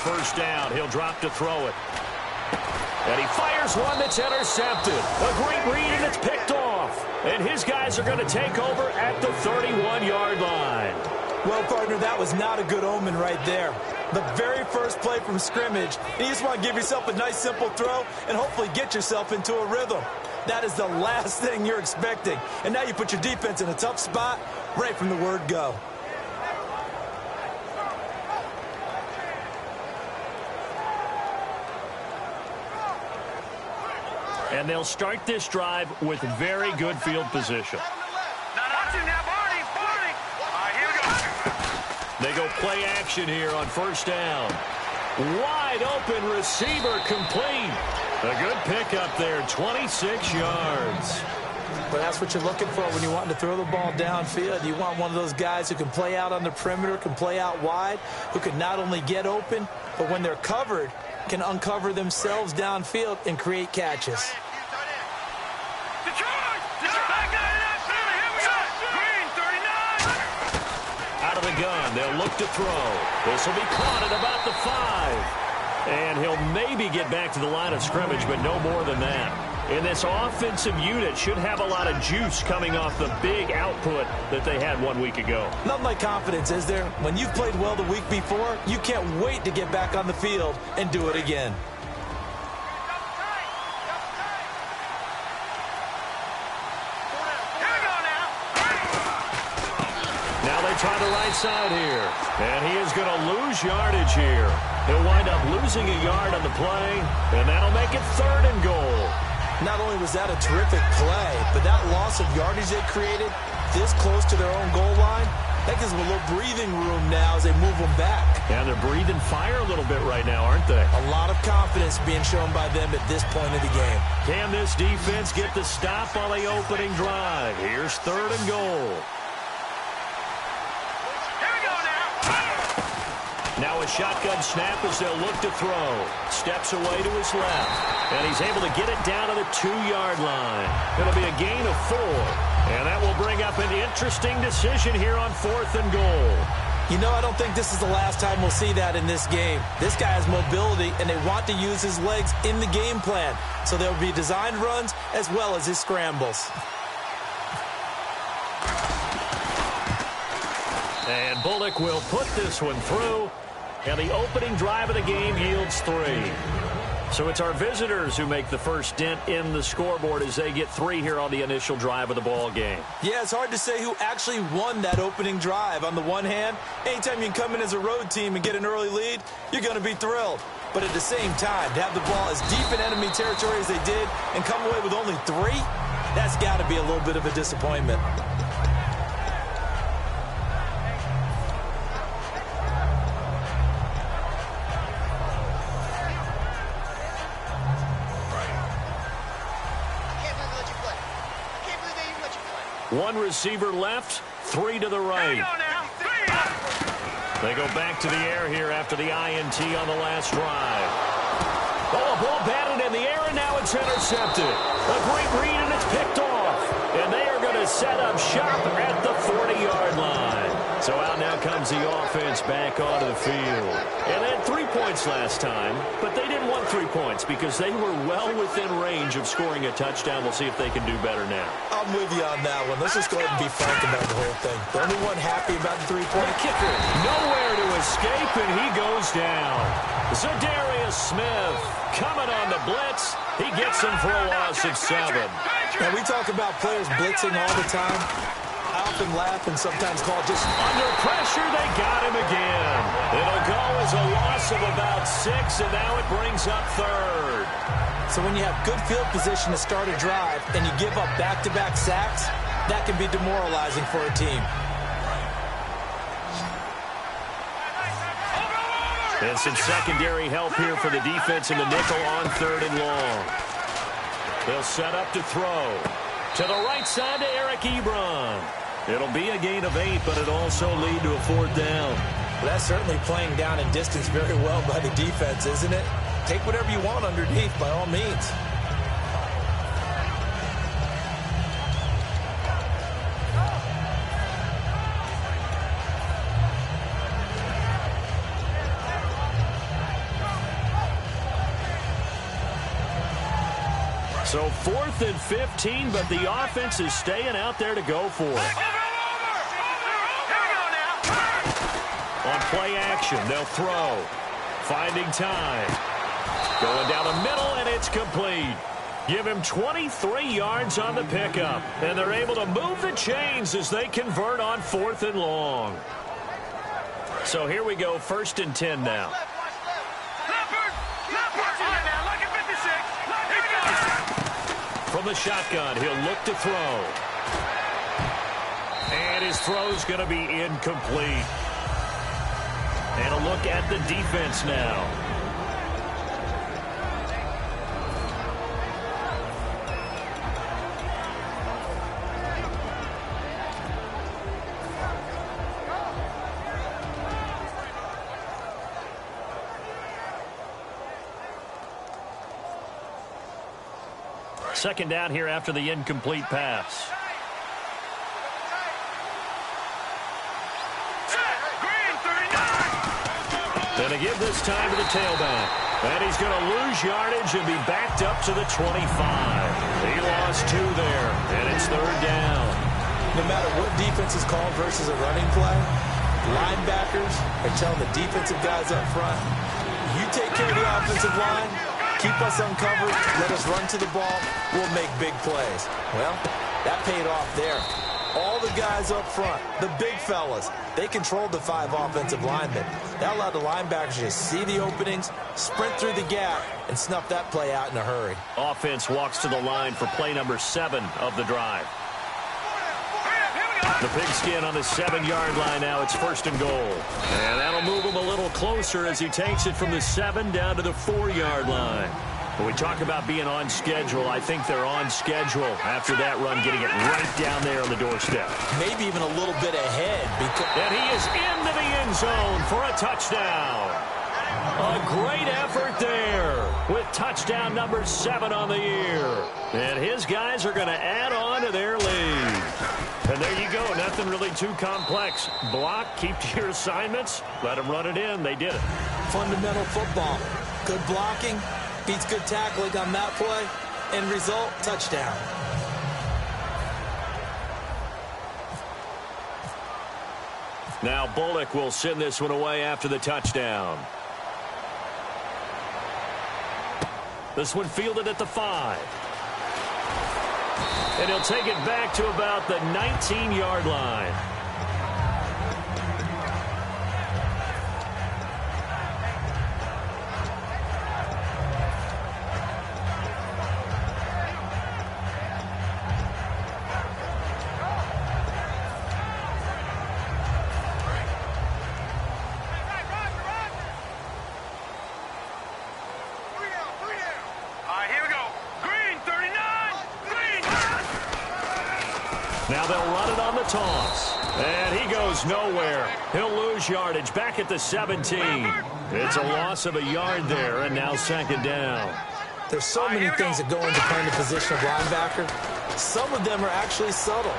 first down. He'll drop to throw it. And he fires one that's intercepted. A great read, and it's picked off. And his guys are going to take over at the 31-yard line. Well, partner, that was not a good omen right there. The very first play from scrimmage, you just want to give yourself a nice, simple throw and hopefully get yourself into a rhythm. That is the last thing you're expecting. And now you put your defense in a tough spot right from the word go. And they'll start this drive with very good field position. They go play action here on first down. Wide open receiver complete. A good pickup there, 26 yards. But that's what you're looking for when you want to throw the ball downfield. You want one of those guys who can play out on the perimeter, can play out wide, who can not only get open, but when they're covered, can uncover themselves downfield and create catches. Out of the gun, they'll look to throw. This will be caught at about the 5. And he'll maybe get back to the line of scrimmage, but no more than that. And this offensive unit should have a lot of juice coming off the big output that they had 1 week ago. Nothing like confidence, is there? When you've played well the week before, you can't wait to get back on the field and do it again. Now they try the right side here. And he is going to lose yardage here. He'll wind up losing a yard on the play, and that'll make it 3rd and goal. Not only was that a terrific play, but that loss of yardage they created this close to their own goal line, that gives them a little breathing room now as they move them back. And they're breathing fire a little bit right now, aren't they? A lot of confidence being shown by them at this point of the game. Can this defense get the stop on the opening drive? Here's 3rd and goal. Now a shotgun snap as they'll look to throw. Steps away to his left. And he's able to get it down to the 2-yard line. It'll be a gain of 4. And that will bring up an interesting decision here on 4th and goal. You know, I don't think this is the last time we'll see that in this game. This guy has mobility, and they want to use his legs in the game plan. So there will be designed runs as well as his scrambles. And Bullock will put this one through. And the opening drive of the game yields 3. So it's our visitors who make the first dent in the scoreboard as they get 3 here on the initial drive of the ball game. Yeah, it's hard to say who actually won that opening drive. On the one hand, anytime you can come in as a road team and get an early lead, you're going to be thrilled. But at the same time, to have the ball as deep in enemy territory as they did and come away with only 3, that's got to be a little bit of a disappointment. One receiver left, 3 to the right. They go back to the air here after the INT on the last drive. Oh, a ball batted in the air, and now it's intercepted. A great read, and it's picked off. And they are going to set up shop at the 40-yard line. So out now comes the offense back onto the field. And they had 3 points last time, but they didn't want 3 points because they were well within range of scoring a touchdown. We'll see if they can do better now. I'm with you on that one. Let's just go ahead and be frank about the whole thing. The only one happy about the 3-point kicker. Nowhere to escape, and he goes down. Zadarius Smith coming on the blitz. He gets him for a loss of 7. Now, we talk about players blitzing all the time. I often laugh and sometimes call just under pressure. They got him again. It'll go as a loss of about 6, and now it brings up 3rd. So when you have good field position to start a drive and you give up back-to-back sacks, that can be demoralizing for a team. And some secondary help here for the defense in the nickel on 3rd and long. They'll set up to throw. To the right side to Eric Ebron. It'll be a gain of 8, but it'll also lead to a 4th down. Well, that's certainly playing down in distance very well by the defense, isn't it? Take whatever you want underneath, by all means. So 4th and 15, but the offense is staying out there to go for it. On play action, they'll throw. Finding time. Going down the middle, and it's complete. Give him 23 yards on the pickup. And they're able to move the chains as they convert on 4th and long. So here we go, 1st and 10 now. From the shotgun, he'll look to throw. And his throw's going to be incomplete. And a look at the defense now. Second down here after the incomplete pass. And they give this time to the tailback. And he's going to lose yardage and be backed up to the 25. He lost 2 there, and it's 3rd down. No matter what defense is called versus a running play, linebackers are telling the defensive guys up front, you take care of the offensive line, keep us uncovered, let us run to the ball, we'll make big plays. Well, that paid off there. All the guys up front, the big fellas, they controlled the 5 offensive linemen. That allowed the linebackers to see the openings, sprint through the gap, and snuff that play out in a hurry. Offense walks to the line for play number 7 of the drive. The pigskin on the 7-yard line now. It's 1st and goal. And that'll move him a little closer as he takes it from the 7 down to the 4-yard line. When we talk about being on schedule, I think they're on schedule after that run, getting it right down there on the doorstep. Maybe even a little bit ahead. And he is into the end zone for a touchdown. A great effort there with touchdown number 7 on the year. And his guys are going to add on to their lead. And there you go. Nothing really too complex. Block, keep to your assignments, let them run it in. They did it. Fundamental football. Good blocking. Beats good tackling on that play. End result, touchdown. Now Bullock will send this one away after the touchdown. This one fielded at the 5. And he'll take it back to about the 19-yard line. Now they'll run it on the toss. And he goes nowhere. He'll lose yardage back at the 17. It's a loss of a yard there, and now 2nd down. There's so many things that go into playing the position of linebacker. Some of them are actually subtle.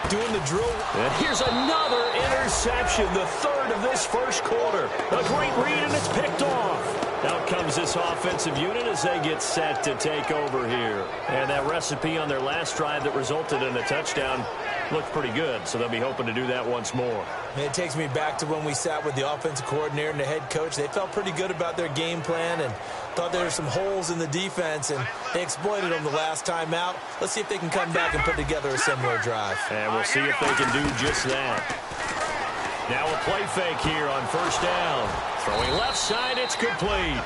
Doing the drill. And here's another interception, the 3rd of this first quarter. A great read, and it's picked off. Out comes this offensive unit as they get set to take over here. And that recipe on their last drive that resulted in a touchdown looked pretty good, so they'll be hoping to do that once more. And it takes me back to when we sat with the offensive coordinator and the head coach. They felt pretty good about their game plan and thought there were some holes in the defense, and they exploited them the last time out. Let's see if they can come back and put together a similar drive. And we'll see if they can do just that. Now a play fake here on 1st down. Throwing left side, it's complete.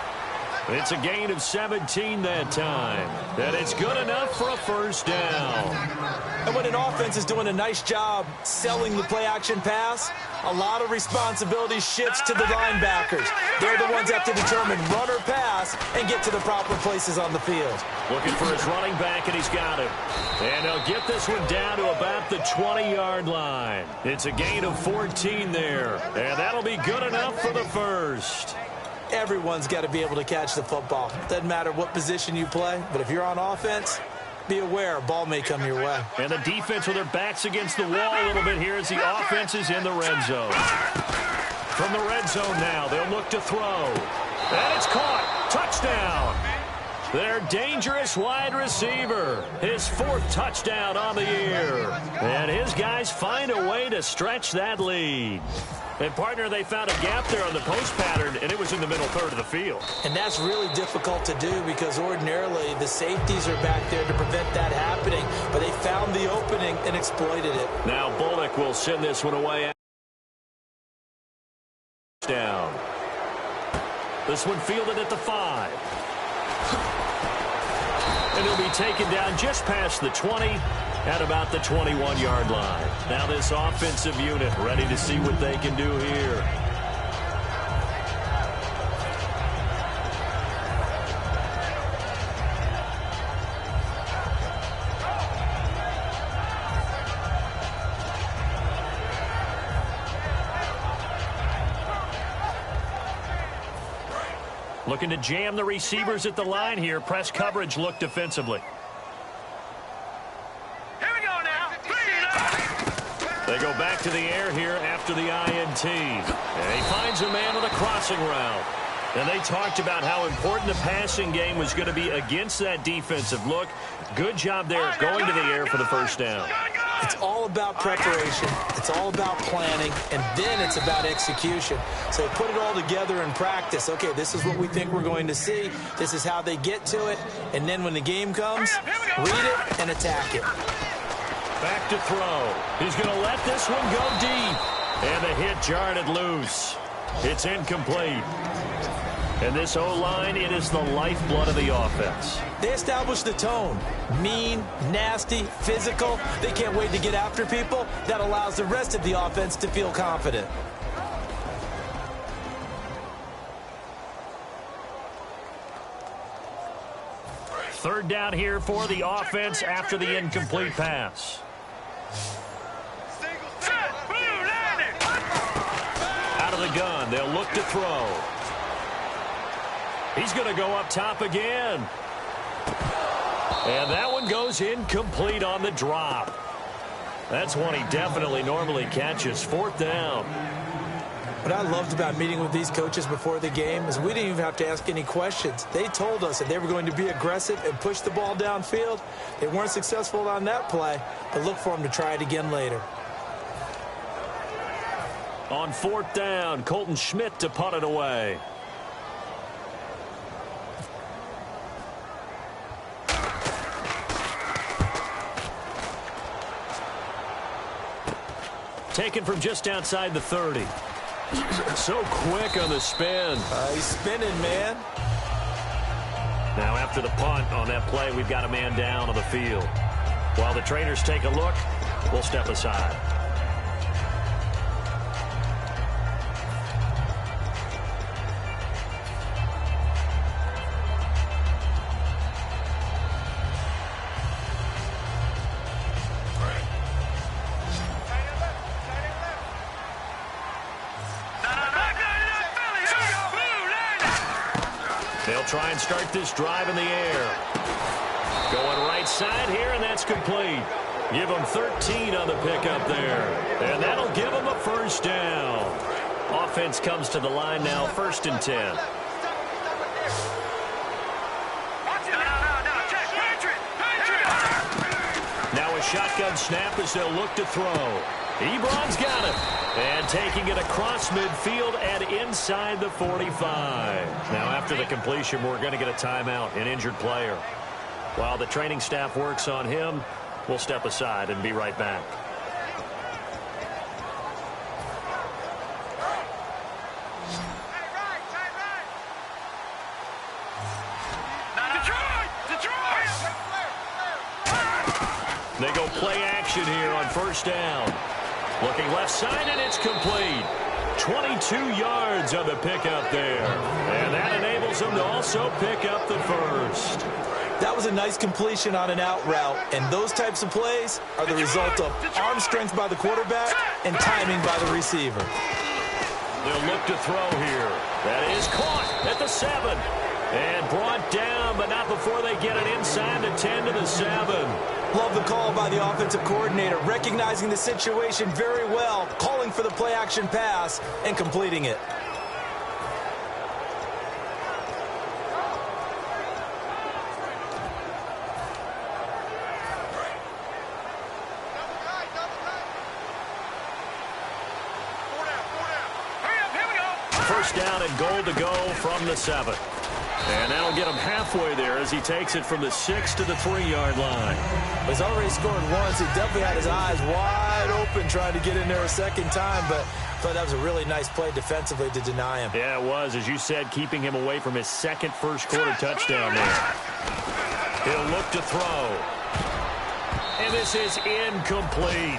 It's a gain of 17 that time. And it's good enough for a 1st down. And when an offense is doing a nice job selling the play-action pass, a lot of responsibility shifts to the linebackers. They're the ones that have to determine run or pass and get to the proper places on the field. Looking for his running back, and he's got him. And they'll get this one down to about the 20-yard line. It's a gain of 14 there. And that'll be good enough for the 1st. Everyone's got to be able to catch the football. Doesn't matter what position you play, but if you're on offense, be aware a ball may come your way. And the defense with their backs against the wall a little bit here as the offense is in the red zone. From the red zone now, they'll look to throw. And it's caught. Touchdown. Their dangerous wide receiver. His 4th touchdown on the year. And his guys find a way to stretch that lead. And, partner, they found a gap there on the post pattern, and it was in the middle third of the field. And that's really difficult to do because ordinarily the safeties are back there to prevent that happening. But they found the opening and exploited it. Now Bullock will send this one away. Down. This one fielded at the 5. And he'll be taken down just past the 20 at about the 21-yard line. Now this offensive unit ready to see what they can do here. Looking to jam the receivers at the line here. Press coverage look defensively. Here we go now. They go back to the air here after the INT. And he finds a man with a crossing route. And they talked about how important the passing game was going to be against that defensive look. Good job there going to the air for the first down. It's all about preparation. It's all about planning, and then it's about execution. So put it all together in practice. Okay, this is what we think we're going to see. This is how they get to it. And then when the game comes, read it and attack it. Back to throw. He's going to let this one go deep. And the hit jarred it loose. It's incomplete. And this O-line, it is the lifeblood of the offense. They establish the tone. Mean, nasty, physical. They can't wait to get after people. That allows the rest of the offense to feel confident. Third down here for the offense after the incomplete pass. Out of the gun, they'll look to throw. He's going to go up top again. And that one goes incomplete on the drop. That's one he definitely normally catches. 4th down. What I loved about meeting with these coaches before the game is we didn't even have to ask any questions. They told us that they were going to be aggressive and push the ball downfield. They weren't successful on that play, but look for them to try it again later. On 4th down, Colton Schmidt to punt it away. Taken from just outside the 30. So quick on the spin. He's spinning, man. Now after the punt on that play, we've got a man down on the field. While the trainers take a look, we'll step aside. They'll try and start this drive in the air. Going right side here, and that's complete. Give them 13 on the pickup there. And that'll give them a first down. Offense comes to the line now, 1st and 10. Now a shotgun snap as they'll look to throw. Ebron's got it. And taking it across midfield and inside the 45. Now after the completion, we're going to get a timeout, an injured player. While the training staff works on him, we'll step aside and be right back. They go play action here on 1st down. Looking left side, and it's complete. 22 yards on the pickup there. And that enables them to also pick up the first. That was a nice completion on an out route, and those types of plays are the result of arm strength by the quarterback and timing by the receiver. They'll look to throw here. That is caught at the 7. And brought down, but not before they get it inside the 10 to the 7. Love the call by the offensive coordinator, recognizing the situation very well, calling for the play-action pass, and completing it. first down and goal to go from the 7. And that'll get him halfway there as he takes it from the 6 to the 3-yard line. He's already scored once. He definitely had his eyes wide open trying to get in there a second time, but I thought that was a really nice play defensively to deny him. Yeah, it was. As you said, keeping him away from his second first-quarter touchdown there. He'll look to throw. And this is incomplete.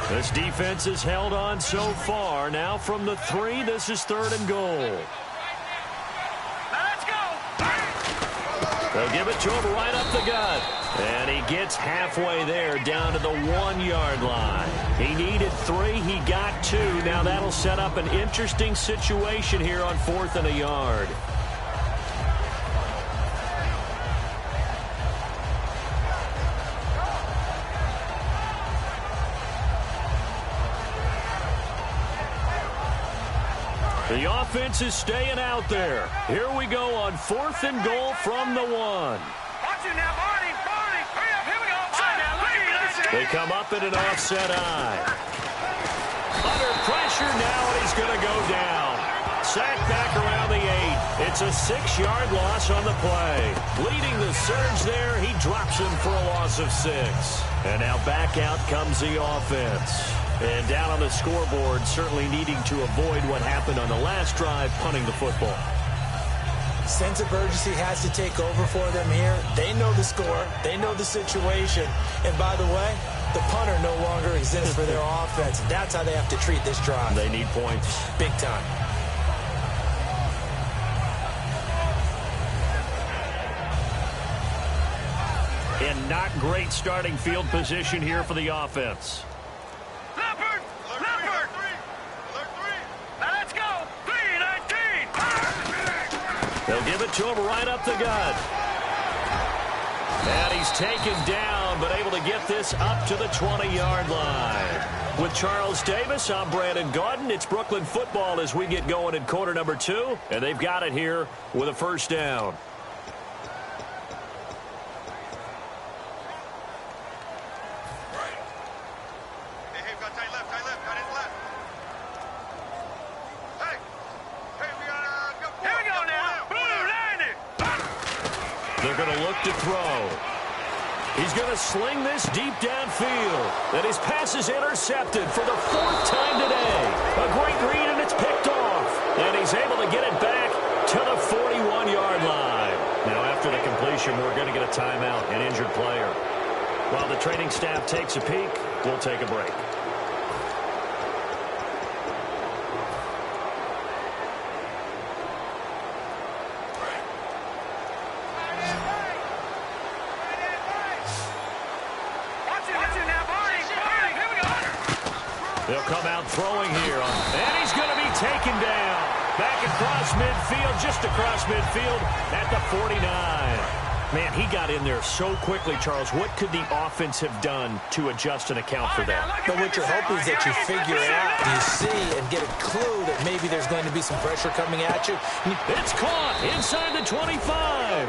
This defense has held on so far. Now from the 3, this is 3rd and goal. Let's go. They'll give it to him right up the gut. And he gets halfway there down to the 1-yard line. He needed 3. He got 2. Now that'll set up an interesting situation here on 4th and a yard. The offense is staying out there. Here we go on 4th and goal from the 1. Watch it now, Barney. Hurry up, here we go. They come up in an offset eye. Under pressure now, and he's going to go down. Sacked back around the 8. It's a 6-yard loss on the play. Leading the surge there, he drops him for a loss of 6. And now back out comes the offense. And down on the scoreboard, certainly needing to avoid what happened on the last drive, punting the football. Sense of urgency has to take over for them here. They know the score. They know the situation. And by the way, the punter no longer exists for their offense. That's how they have to treat this drive. They need points. Big time. And not great starting field position here for the offense. Leopard. Let's go. 3-19. They'll give it to him right up the gut. And he's taken down, but able to get this up to the 20-yard line. With Charles Davis, I'm Brandon Gaudin. It's Brooklyn football as we get going in quarter number 2. And they've got it here with a first down. They're going to look to throw. He's going to sling this deep downfield. And his pass is intercepted for the 4th time today. A great read, and it's picked off. And he's able to get it back to the 41-yard line. Now, after the completion, we're going to get a timeout, an injured player. While the training staff takes a peek, we'll take a break. They'll come out throwing here. And he's going to be taken down. Back across midfield, just across midfield at the 49. Man, he got in there so quickly, Charles. What could the offense have done to adjust and account for that? But what you're hoping is that you figure out, you see, and get a clue that maybe there's going to be some pressure coming at you. It's caught inside the 25.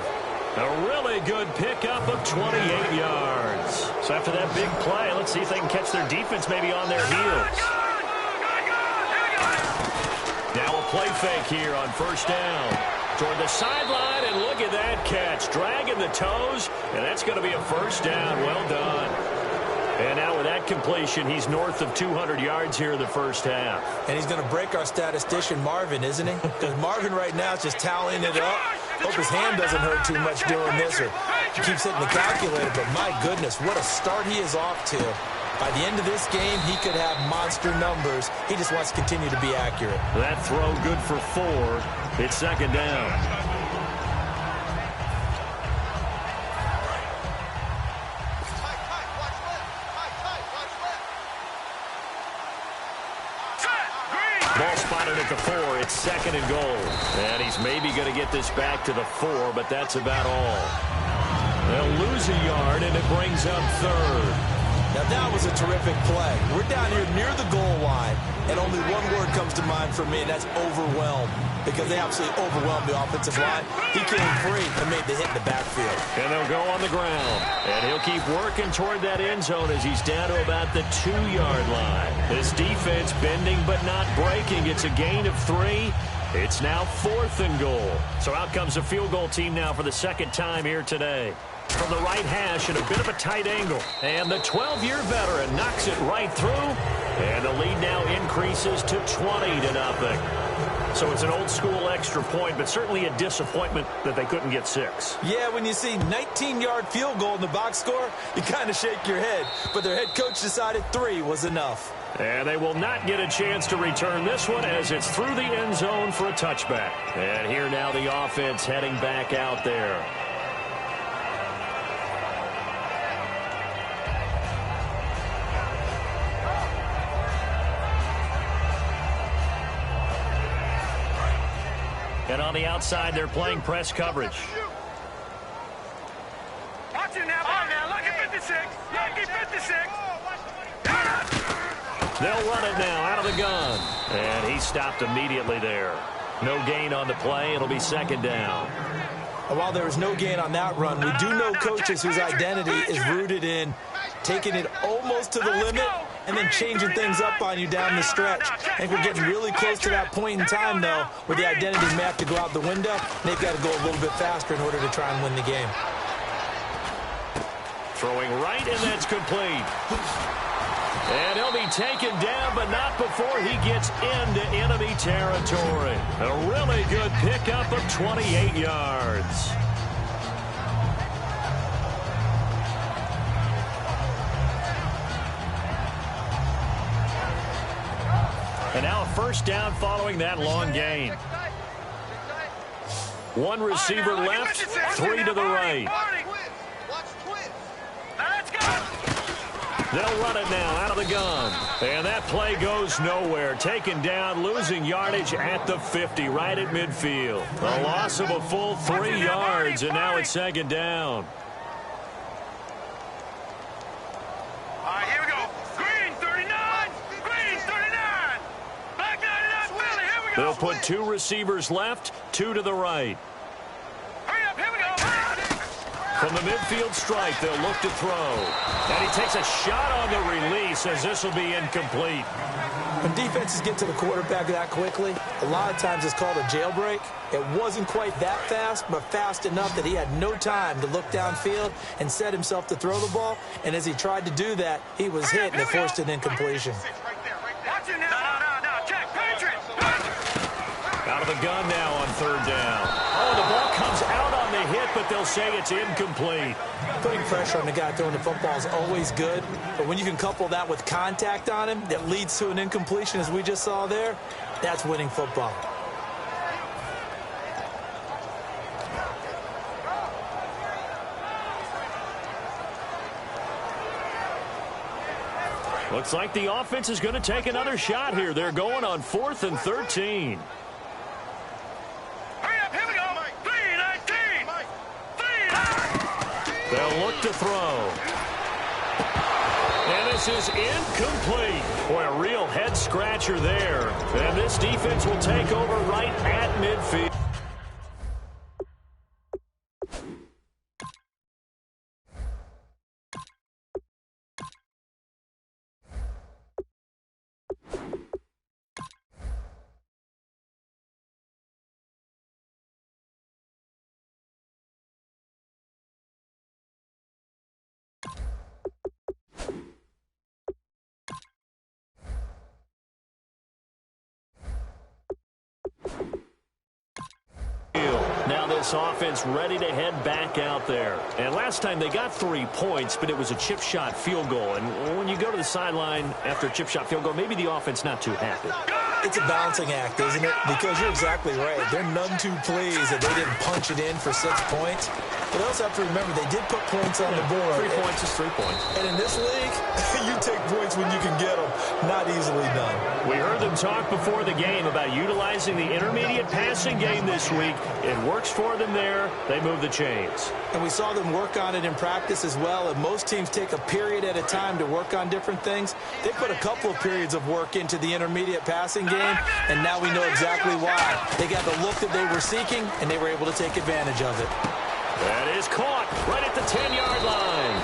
A really good pickup of 28 yards. So after that big play, let's see if they can catch their defense maybe on their heels. Now a play fake here on first down. Toward the sideline, and look at that catch. Dragging the toes, and that's going to be a first down. Well done. And now with that completion, he's north of 200 yards here in the first half. And he's going to break our statistician, Marvin, isn't he? Because Marvin right now is just tallying it up. Hope his hand doesn't hurt too much doing this, or keeps hitting the calculator. But my goodness, what a start he is off to. By the end of this game, he could have monster numbers. He just wants to continue to be accurate. That throw good for 4. It's second down. Ball spotted at the 4. It's second and goal. And he's maybe going to get this back to the 4, but that's about all. They'll lose a yard, and it brings up third. Now that was a terrific play. We're down here near the goal line, and only one word comes to mind for me, and that's overwhelmed, because they absolutely overwhelmed the offensive line. He came free and made the hit in the backfield. And they'll go on the ground, and he'll keep working toward that end zone as he's down to about the 2-yard line. This defense bending but not breaking. It's a gain of 3. It's now 4th and goal. So out comes the field goal team now for the second time here today. From the right hash and a bit of a tight angle. And the 12-year veteran knocks it right through. And the lead now increases to 20-0. So it's an old-school extra point, but certainly a disappointment that they couldn't get 6. Yeah, when you see 19-yard field goal in the box score, you kind of shake your head. But their head coach decided 3 was enough. And they will not get a chance to return this one as it's through the end zone for a touchback. And here now the offense heading back out there. And on the outside, they're playing press coverage. Watch it now. Oh, now, lucky 56. Lucky 56. They'll run it now out of the gun. And he stopped immediately there. No gain on the play. It'll be second down. And while there was no gain on that run, we do know coaches whose identity is rooted in taking it almost to the limit and then changing things up on you down the stretch. I think we're getting really close to that point in time, though, where the identity may have to go out the window. They've got to go a little bit faster in order to try and win the game. Throwing right, and that's complete. And he'll be taken down, but not before he gets into enemy territory. A really good pickup of 28 yards. And now a first down following that long gain. One receiver left, 3 to the right. They'll run it now out of the gun. And that play goes nowhere. Taken down, losing yardage at the 50, right at midfield. A loss of a full 3 yards, and now it's second down. All right, here we go. Green 39. Green 39. Black 99 Philly. Here we go. They'll put 2 receivers left, 2 to the right. Hurry up. Here we go. From the midfield stripe, they'll look to throw. And he takes a shot on the release as this will be incomplete. When defenses get to the quarterback that quickly, a lot of times it's called a jailbreak. It wasn't quite that fast, but fast enough that he had no time to look downfield and set himself to throw the ball. And as he tried to do that, he was hit and it forced an incompletion. Watch it now. No. Check. Patriots. Out of the gun now on third down. Oh, the ball comes out on the hit, but they'll say it's incomplete. Putting pressure on the guy throwing the football is always good, but when you can couple that with contact on him that leads to an incompletion, as we just saw there, that's winning football. Looks like the offense is going to take another shot here. They're going on 4th and 13. They'll look to throw. And this is incomplete. Boy, a real head-scratcher there. And this defense will take over right at midfield. Now this offense ready to head back out there. And last time they got 3 points, but it was a chip shot field goal. And when you go to the sideline after a chip shot field goal, maybe the offense not too happy. It's a balancing act, isn't it? Because you're exactly right. They're none too pleased that they didn't punch it in for 6 points. But they also have to remember they did put points on the board. 3 points is 3 points. And in this league, you take points when you can get them. Not easily done. We heard them talk before the game about utilizing the intermediate passing game this week. It works for them there. They move the chains. And we saw them work on it in practice as well. And most teams take a period at a time to work on different things. They put a couple of periods of work into the intermediate passing game, and now we know exactly why. They got the look that they were seeking, and they were able to take advantage of it. That is caught right at the 10-yard line.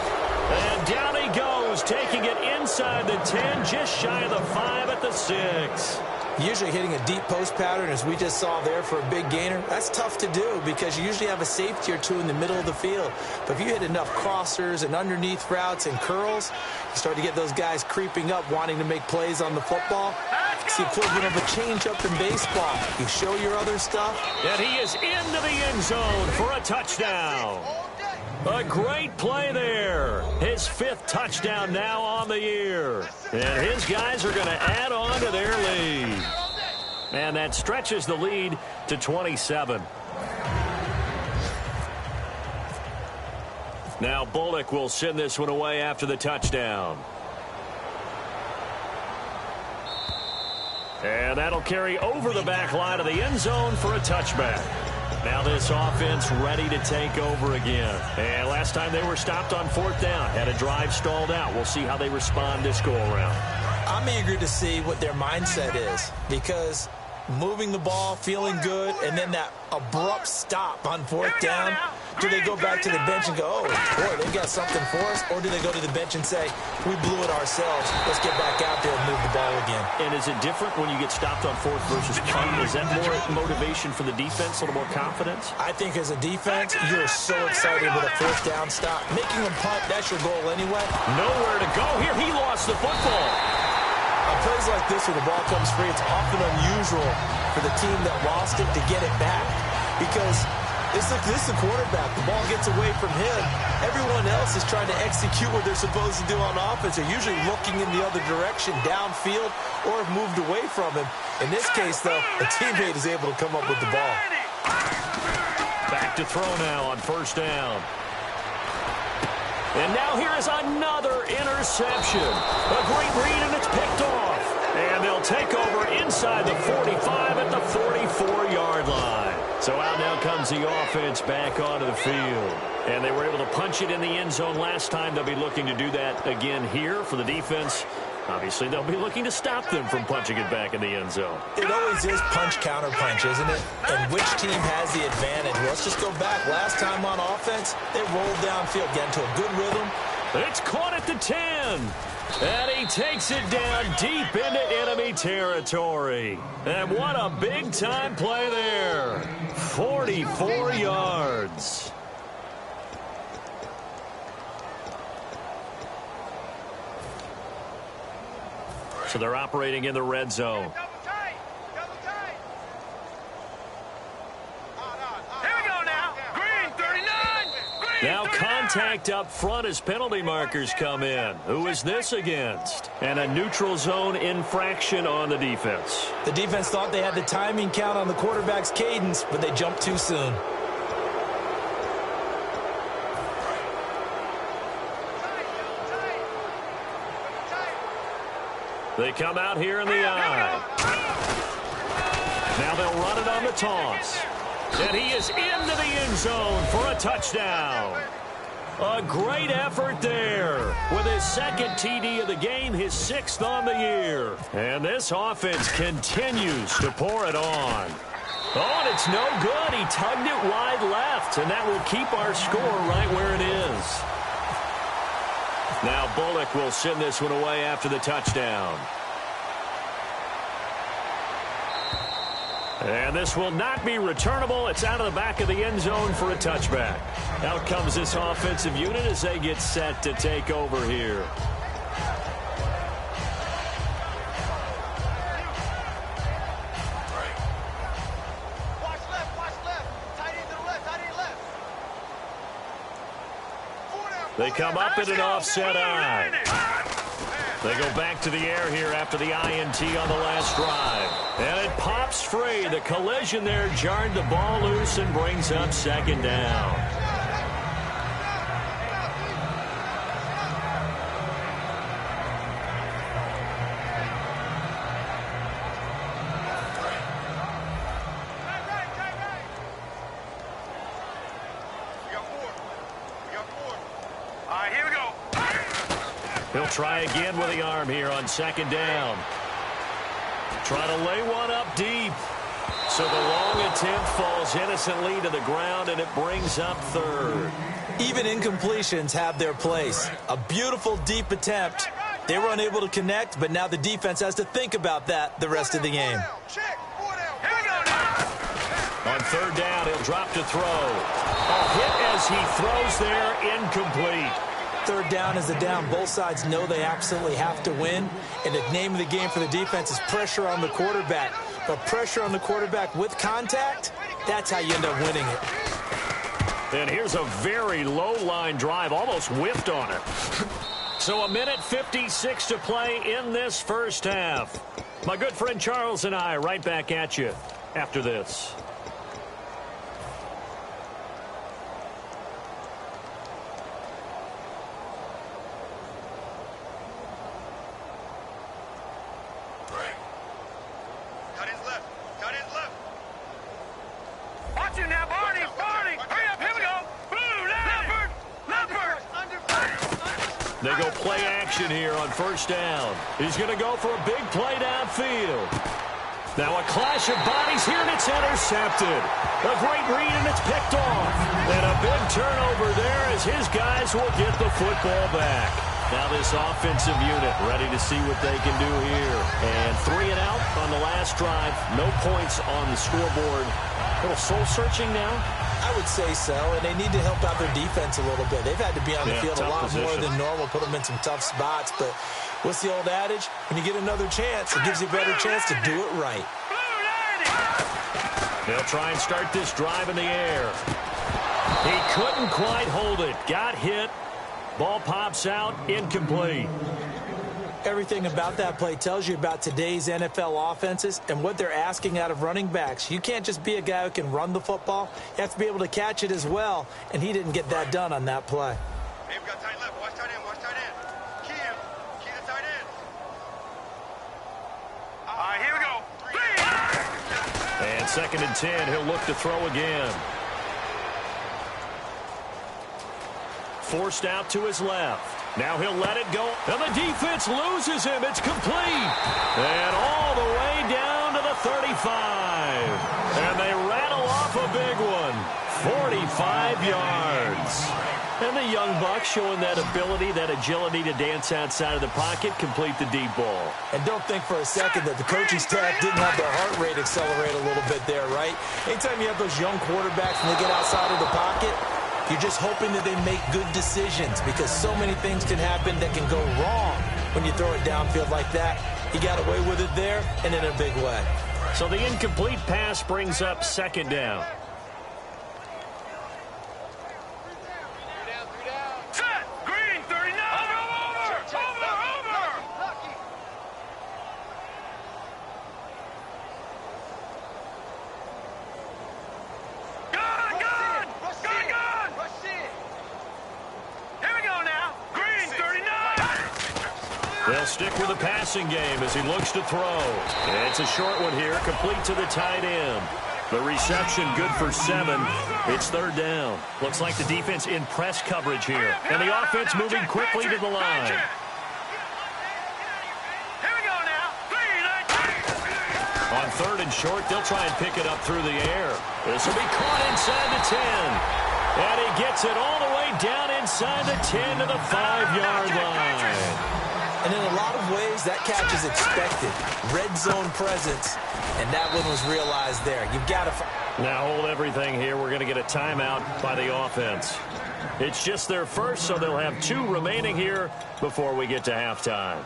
And down he goes, taking it inside the 10, just shy of the 5 at the 6. Usually hitting a deep post pattern, as we just saw there for a big gainer, that's tough to do because you usually have a safety or two in the middle of the field. But if you hit enough crossers and underneath routes and curls, you start to get those guys creeping up, wanting to make plays on the football. It's the equivalent of a change-up in baseball. You show your other stuff. And he is into the end zone for a touchdown. A great play there. His 5th touchdown now on the year. And his guys are going to add on to their lead. And that stretches the lead to 27. Now Bullock will send this one away after the touchdown. And that'll carry over the back line of the end zone for a touchback. Now this offense ready to take over again. And last time they were stopped on 4th down. Had a drive stalled out. We'll see how they respond this go-around. I'm eager to see what their mindset is, because moving the ball, feeling good, and then that abrupt stop on 4th down. Do they go back to the bench and go, oh, boy, they've got something for us? Or do they go to the bench and say, we blew it ourselves. Let's get back out there and move the ball again. And is it different when you get stopped on 4th versus punt? Is that more motivation for the defense, a little more confidence? I think as a defense, you're so excited with a 4th down stop. Making them punt, that's your goal anyway. Nowhere to go here. He lost the football. On plays like this where the ball comes free, it's often unusual for the team that lost it to get it back. Because this is the quarterback. The ball gets away from him. Everyone else is trying to execute what they're supposed to do on offense. They're usually looking in the other direction, downfield, or have moved away from him. In this case, though, a teammate is able to come up with the ball. Back to throw now on 1st down. And now here is another interception. A great read, and it's picked off. And they'll take over inside the 45 at the 44-yard line. So out now comes the offense back onto the field. And they were able to punch it in the end zone last time. They'll be looking to do that again here for the defense. Obviously, they'll be looking to stop them from punching it back in the end zone. It always is punch-counter-punch, isn't it? And which team has the advantage? Well, let's just go back. Last time on offense, they rolled downfield, get into a good rhythm. It's caught at the 10. And he takes it down deep into enemy territory. And what a big-time play there. 44 yards. So they're operating in the red zone. Now contact up front as penalty markers come in. Who is this against? And a neutral zone infraction on the defense. The defense thought they had the timing count on the quarterback's cadence, but they jumped too soon. They come out here in the eye. Now they'll run it on the toss. And he is into the end zone for a touchdown. A great effort there with his 2nd TD of the game, his 6th on the year. And this offense continues to pour it on. Oh, and it's no good. He tugged it wide left, and that will keep our score right where it is. Now Bullock will send this one away after the touchdown. And this will not be returnable. It's out of the back of the end zone for a touchback. Out comes this offensive unit as they get set to take over here. They come up in an offset eye. They go back to the air here after the INT on the last drive. And it pops free. The collision there jarred the ball loose and brings up second down. He'll try again with the arm here on second down. Try to lay one up deep. So the long attempt falls innocently to the ground, and it brings up third. Even incompletions have their place. A beautiful deep attempt. They were unable to connect, but now the defense has to think about that the rest of the game. On third down, he'll drop to throw. A hit as he throws there, incomplete. Third down is a down. Both sides know they absolutely have to win. And the name of the game for the defense is pressure on the quarterback. But pressure on the quarterback with contact, that's how you end up winning it. And here's a very low-line drive, almost whiffed on it. So a minute 56 to play in this first half. My good friend Charles and I right back at you after this. They go play action here on first down. He's going to go for a big play downfield. Now a clash of bodies here, and it's intercepted. A great read, and it's picked off. And a big turnover there as his guys will get the football back. Now this offensive unit ready to see what they can do here. And 3 and out on the last drive. No points on the scoreboard. A little soul-searching now. I would say so, and they need to help out their defense a little bit. They've had to be on the field a lot more than normal, put them in some tough spots. But what's the old adage? When you get another chance, it gives you a better chance to do it right. They'll try and start this drive in the air. He couldn't quite hold it. Got hit. Ball pops out, incomplete. Everything about that play tells you about today's NFL offenses and what they're asking out of running backs. You can't just be a guy who can run the football. You have to be able to catch it as well, and he didn't get that done on that play. Hey, we got tight left. Watch tight end. Watch tight end. Key him. Key the tight end. All right, here we go. And 2nd and 10. He'll look to throw again. Forced out to his left. Now he'll let it go, and the defense loses him. It's complete. And all the way down to the 35. And they rattle off a big one. 45 yards. And the young buck showing that ability, that agility to dance outside of the pocket, complete the deep ball. And don't think for a second that the coaching staff didn't have their heart rate accelerate a little bit there, right? Anytime you have those young quarterbacks and they get outside of the pocket, you're just hoping that they make good decisions because so many things can happen that can go wrong when you throw it downfield like that. He got away with it there and in a big way. So the incomplete pass brings up 2nd down. Set. Green, 39. Over. They'll stick with the passing game as he looks to throw. It's a short one here, complete to the tight end. The reception good for 7. It's 3rd down. Looks like the defense in press coverage here. And the offense moving quickly to the line. Here we go now. 3, 19. On 3rd and short, they'll try and pick it up through the air. This will be caught inside the 10. And he gets it all the way down inside the 10 to the 5-yard line. And in a lot of ways, that catch is expected. Red zone presence, and that one was realized there. You've got to... Now hold everything here. We're going to get a timeout by the offense. It's just their first, so they'll have 2 remaining here before we get to halftime.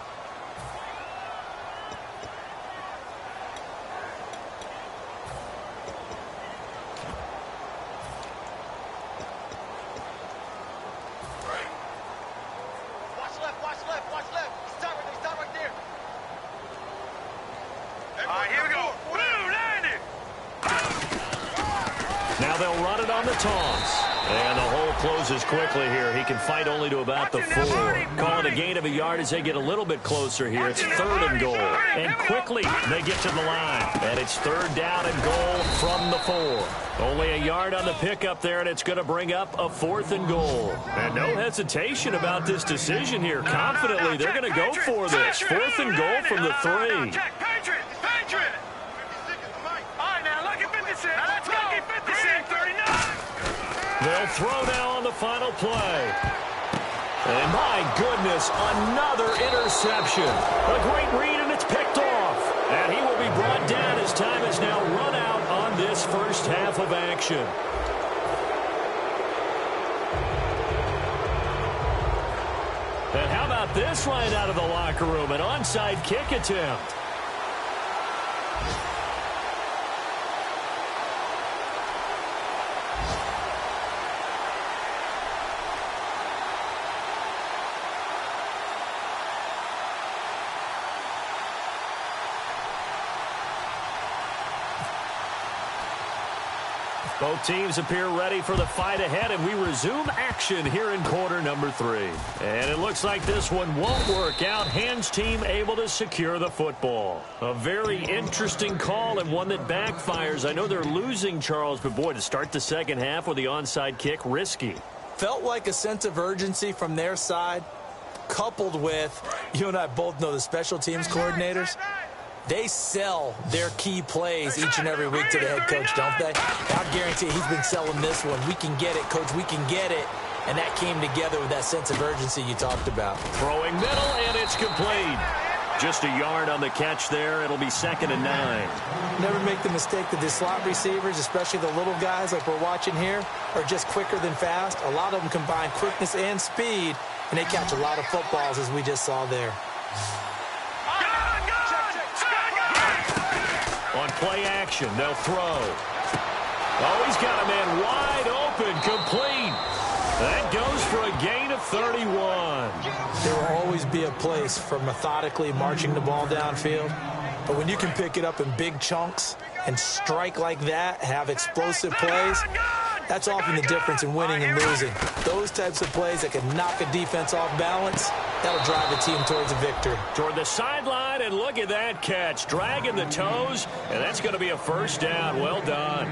Watch left. Stop. they'll run it on the toss. And the hole closes quickly here. He can fight only to about the 4. Calling a gain of a yard as they get a little bit closer here. It's 3rd and goal. And quickly they get to the line. And it's 3rd down and goal from the 4. Only a yard on the pickup there, and it's going to bring up a 4th and goal. And no hesitation about this decision here. Confidently, they're going to go for this. 4th and goal from the 3. Patriot! All right, now, lucky 56. Now, let's go. Lucky 56, 39. They'll throw now on the final play. And my goodness, another interception. A great read, and it's picked off. And he will be brought down as time is now run out on this first half of action. And how about this line out of the locker room? An onside kick attempt. Both teams appear ready for the fight ahead, and we resume action here in quarter number 3. And it looks like this one won't work out. Hands team able to secure the football. A very interesting call and one that backfires. I know they're losing, Charles, but boy, to start the second half with the onside kick, risky. Felt like a sense of urgency from their side, coupled with, you and I both know the special teams coordinators. They sell their key plays each and every week to the head coach, don't they? I guarantee he's been selling this one. We can get it, coach. We can get it. And that came together with that sense of urgency you talked about. Throwing middle, and it's complete. Just a yard on the catch there. It'll be 2nd and 9. Never make the mistake that the slot receivers, especially the little guys like we're watching here, are just quicker than fast. A lot of them combine quickness and speed, and they catch a lot of footballs, as we just saw there. On play action, they'll throw. Oh, he's got a man wide open, complete. That goes for a gain of 31. There will always be a place for methodically marching the ball downfield. But when you can pick it up in big chunks and strike like that, have explosive plays, that's often the difference in winning and losing. Those types of plays that can knock a defense off balance, that'll drive a team towards a victory. Toward the sideline, and look at that catch. Dragging the toes, and that's going to be a 1st down. Well done.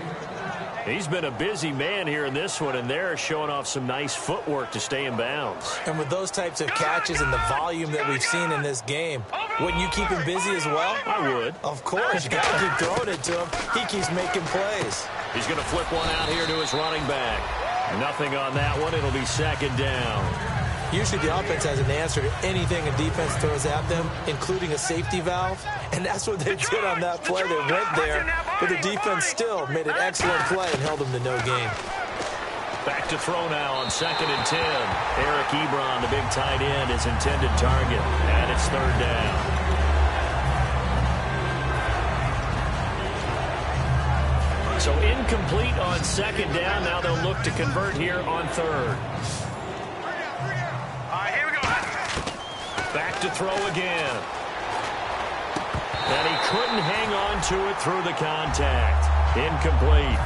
He's been a busy man here in this one, and they're showing off some nice footwork to stay in bounds. And with those types of catches and the volume that we've seen in this game, wouldn't you keep him busy as well? I would. Of course. You got to keep throwing it to him. He keeps making plays. He's going to flip one out here to his running back. Nothing on that one. It'll be 2nd down. Usually the offense has an answer to anything a defense throws at them, including a safety valve. And that's what they did on that play. They went there, but the defense still made an excellent play and held them to no gain. Back to throw now on 2nd and 10. Eric Ebron, the big tight end, his intended target. And it's 3rd down. So incomplete on 2nd down. Now they'll look to convert here on 3rd. Back to throw again. And he couldn't hang on to it through the contact. Incomplete.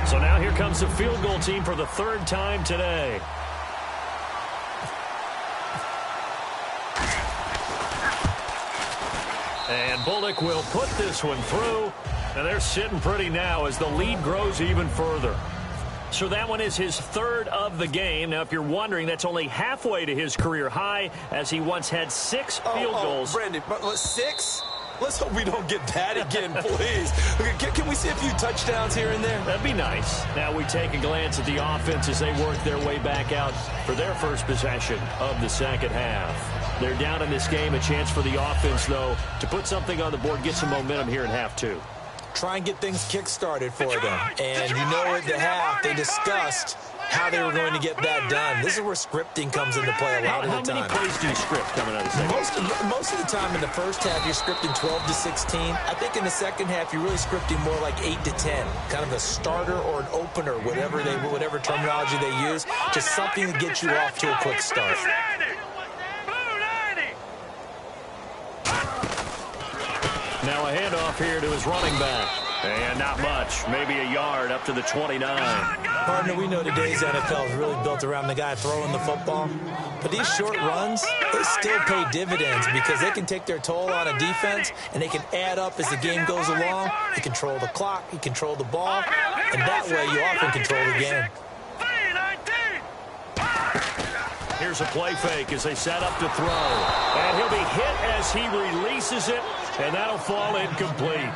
So now here comes the field goal team for the 3rd time today. And Bullock will put this one through. And they're sitting pretty now as the lead grows even further. So that one is his 3rd of the game. Now, if you're wondering, that's only halfway to his career high, as he once had 6 field goals. Brandon, 6? Let's hope we don't get that again, please. Can we see a few touchdowns here and there? That'd be nice. Now we take a glance at the offense as they work their way back out for their first possession of the second half. They're down in this game. A chance for the offense, though, to put something on the board, get some momentum here in half 2. Try and get things kick-started for them. And you know at the half, they discussed how they were going to get that done. This is where scripting comes into play a lot of the time. How many plays do you script coming out of the second? Most of the time in the first half, you're scripting 12 to 16. I think in the second half, you're really scripting more like 8 to 10. Kind of a starter or an opener, whatever terminology they use. Just something to get you off to a quick start. Now a handoff here to his running back. And not much, maybe a yard up to the 29. Partner, we know today's NFL is really built around the guy throwing the football. But these short runs, they still pay dividends because they can take their toll on a defense, and they can add up as the game goes along. You control the clock, you control the ball, and that way you often control the game. Here's a play fake as they set up to throw. And he'll be hit as he releases it, and that'll fall incomplete.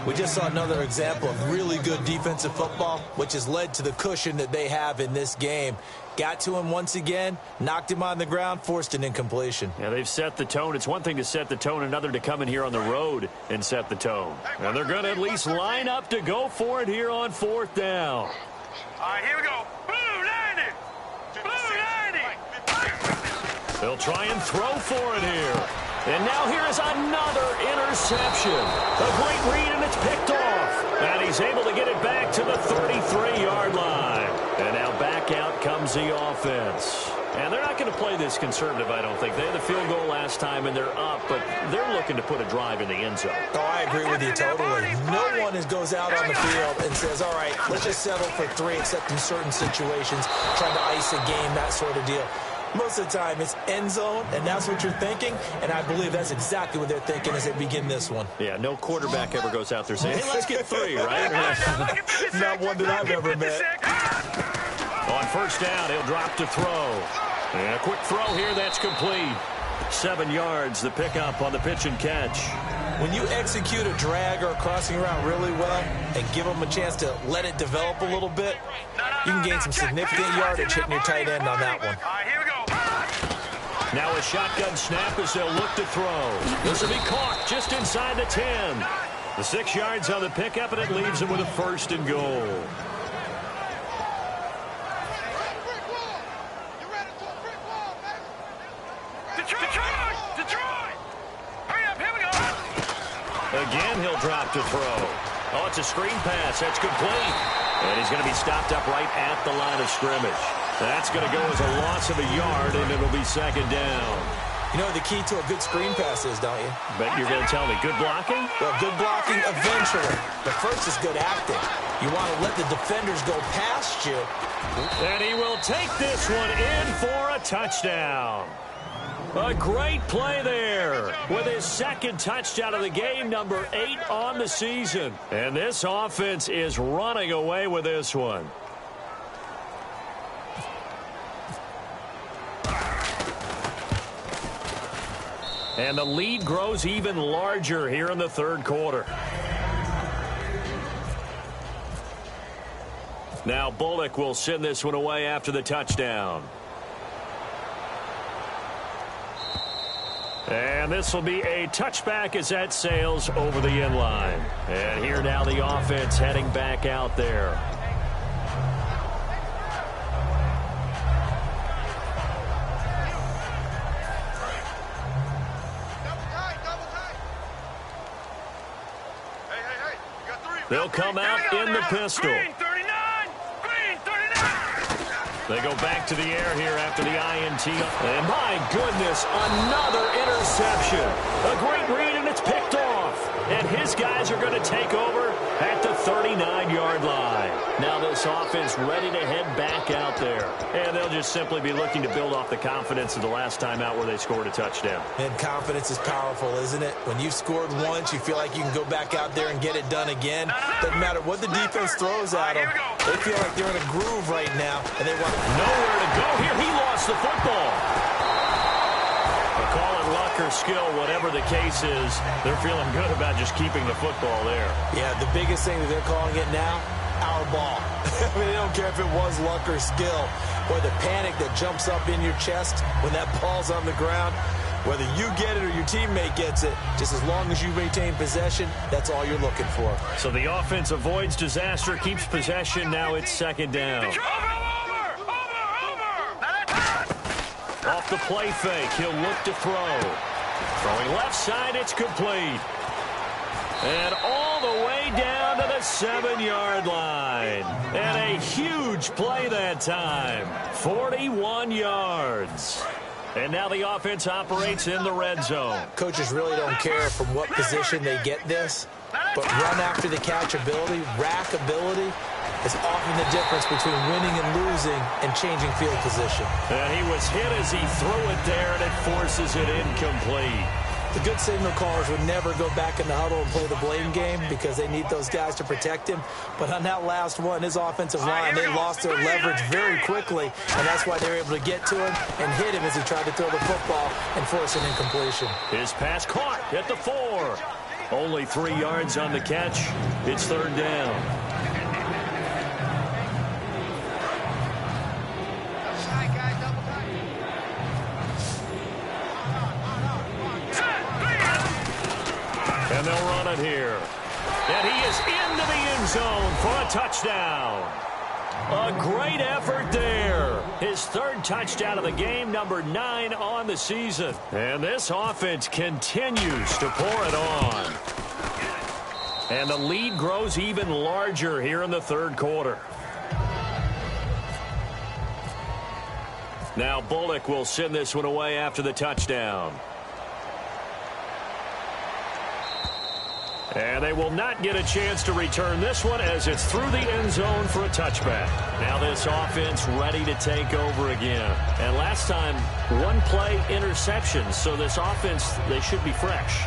We just saw another example of really good defensive football, which has led to the cushion that they have in this game. Got to him once again, knocked him on the ground, forced an incompletion. Yeah, they've set the tone. It's one thing to set the tone, another to come in here on the road and set the tone. And they're going to at least line up to go for it here on 4th down. All right, here we go. Blue 90. Blue 90. They'll try and throw for it here. And now here is another interception. A great read, and it's picked off. And he's able to get it back to the 33-yard line. And now back out comes the offense. And they're not going to play this conservative, I don't think. They had the field goal last time, and they're up, but they're looking to put a drive in the end zone. Oh, I agree with you totally. No one goes out on the field and says, all right, let's just settle for 3, except in certain situations, trying to ice a game, that sort of deal. Most of the time, it's end zone, and that's what you're thinking, and I believe that's exactly what they're thinking as they begin this one. Yeah, no quarterback ever goes out there saying, hey, let's get 3, right? Not one that I've ever met. On 1st down, he'll drop to throw. And a quick throw here, that's complete. 7 yards, the pickup on the pitch and catch. When you execute a drag or a crossing route really well and give them a chance to let it develop a little bit, you can gain some significant yardage hitting your tight end on that one. All right, here we go. Now a shotgun snap as they'll look to throw. This will be caught just inside the 10. The 6 yards on the pickup, and it leaves them with a 1st and goal. Detroit! Hurry up, here we go. Again, he'll drop to throw. Oh, it's a screen pass. That's complete. And he's going to be stopped up right at the line of scrimmage. That's going to go as a loss of a yard, and it'll be 2nd down. You know what the key to a good screen pass is, don't you? Bet you're going to tell me. Good blocking? Well, good blocking eventually. But first is good acting. You want to let the defenders go past you. And he will take this one in for a touchdown. A great play there with his 2nd touchdown of the game, number 8 on the season. And this offense is running away with this one. And the lead grows even larger here in the 3rd quarter. Now Bullock will send this one away after the touchdown. And this will be a touchback as that sails over the end line. And here now the offense heading back out there. They'll come out in the pistol. Green 39! Green 39! They go back to the air here after the INT. And my goodness, another interception. A great read, and it's picked off. And his guys are going to take over at the 39-yard line. Now this offense ready to head back out there. And they'll just simply be looking to build off the confidence of the last time out where they scored a touchdown. And confidence is powerful, isn't it? When you've scored once, you feel like you can go back out there and get it done again. Doesn't matter what the defense throws at them. They feel like they're in a groove right now, and they want nowhere to go here. He lost the football. Call it luck or skill, whatever the case is, they're feeling good about just keeping the football there. Yeah, the biggest thing that they're calling it now, our ball. I mean, they don't care if it was luck or skill. Or the panic that jumps up in your chest when that ball's on the ground. Whether you get it or your teammate gets it, just as long as you maintain possession, that's all you're looking for. So the offense avoids disaster, keeps possession. Now it's 2nd down. Off the play fake, he'll look to throw. Throwing left side, it's complete. And all the way down to the 7-yard line. And a huge play that time. 41 yards. And now the offense operates in the red zone. Coaches really don't care from what position they get this. But run after the catch ability, rack ability, is often the difference between winning and losing and changing field position. And he was hit as he threw it there, and it forces it incomplete. The good signal callers would never go back in the huddle and play the blame game because they need those guys to protect him. But on that last one, his offensive line, they lost their leverage very quickly, and that's why they were able to get to him and hit him as he tried to throw the football and force an incompletion. His pass caught at the 4. Only 3 yards on the catch. It's third down. And they'll run it here. And he is into the end zone for a touchdown. A great effort there. His third touchdown of the game, number 9 on the season. And this offense continues to pour it on. And the lead grows even larger here in the third quarter. Now Bullock will send this one away after the touchdown. And they will not get a chance to return this one as it's through the end zone for a touchback. Now this offense ready to take over again. And last time, 1-play interception. So this offense, they should be fresh.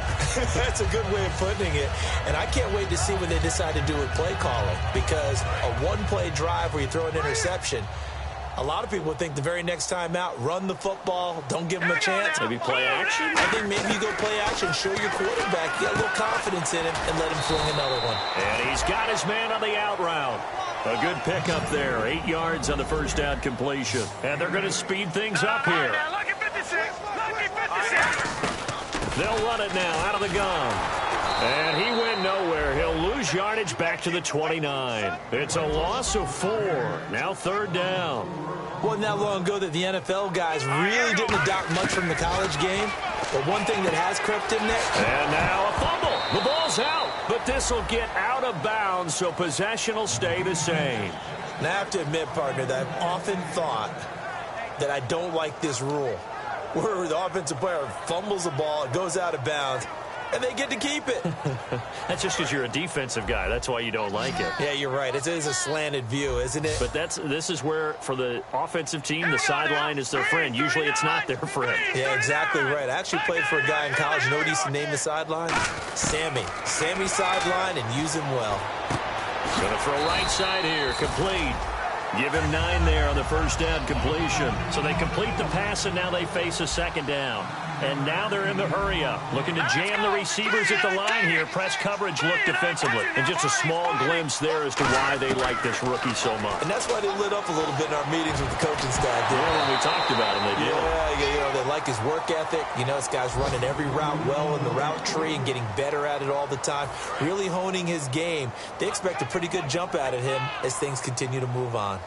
That's a good way of putting it. And I can't wait to see what they decide to do with play calling. Because a 1-play drive where you throw an interception, a lot of people think the very next time out, run the football, don't give them a chance. Maybe play action? I think maybe you go play action, show your quarterback, get a little confidence in him, and let him fling another one. And he's got his man on the out route. A good pickup there, 8 yards on the first down completion. And they're going to speed things up here. Lucky 56. Lucky 56. They'll run it now out of the gun. And he went nowhere. He'll lose yardage back to the 29. It's a loss of 4. Now third down. Wasn't that long ago that the NFL guys really didn't adopt much from the college game. But one thing that has crept in there. And now a fumble. The ball's out. But this will get out of bounds, so possession will stay the same. And I have to admit, partner, that I've often thought that I don't like this rule. Where the offensive player fumbles the ball, it goes out of bounds, and they get to keep it. That's just because you're a defensive guy. That's why you don't like it. Yeah, you're right. It is a slanted view, isn't it? But this is where, for the offensive team, the sideline is their friend. Usually it's not their friend. Yeah, exactly right. I actually played for a guy in college. You know what he used to name the sideline? Sammy. Sammy sideline, and use him well. Going to throw right side here. Complete. Give him 9 there on the first down completion. So they complete the pass, and now they face a second down. And now they're in the hurry-up. Looking to jam the receivers at the line here. Press coverage look defensively. And just a small glimpse there as to why they like this rookie so much. And that's why they lit up a little bit in our meetings with the coaching staff. Yeah, when we talked about him, they did. Yeah, you know, they like his work ethic. You know, this guy's running every route well in the route tree and getting better at it all the time. Really honing his game. They expect a pretty good jump out of him as things continue to move on.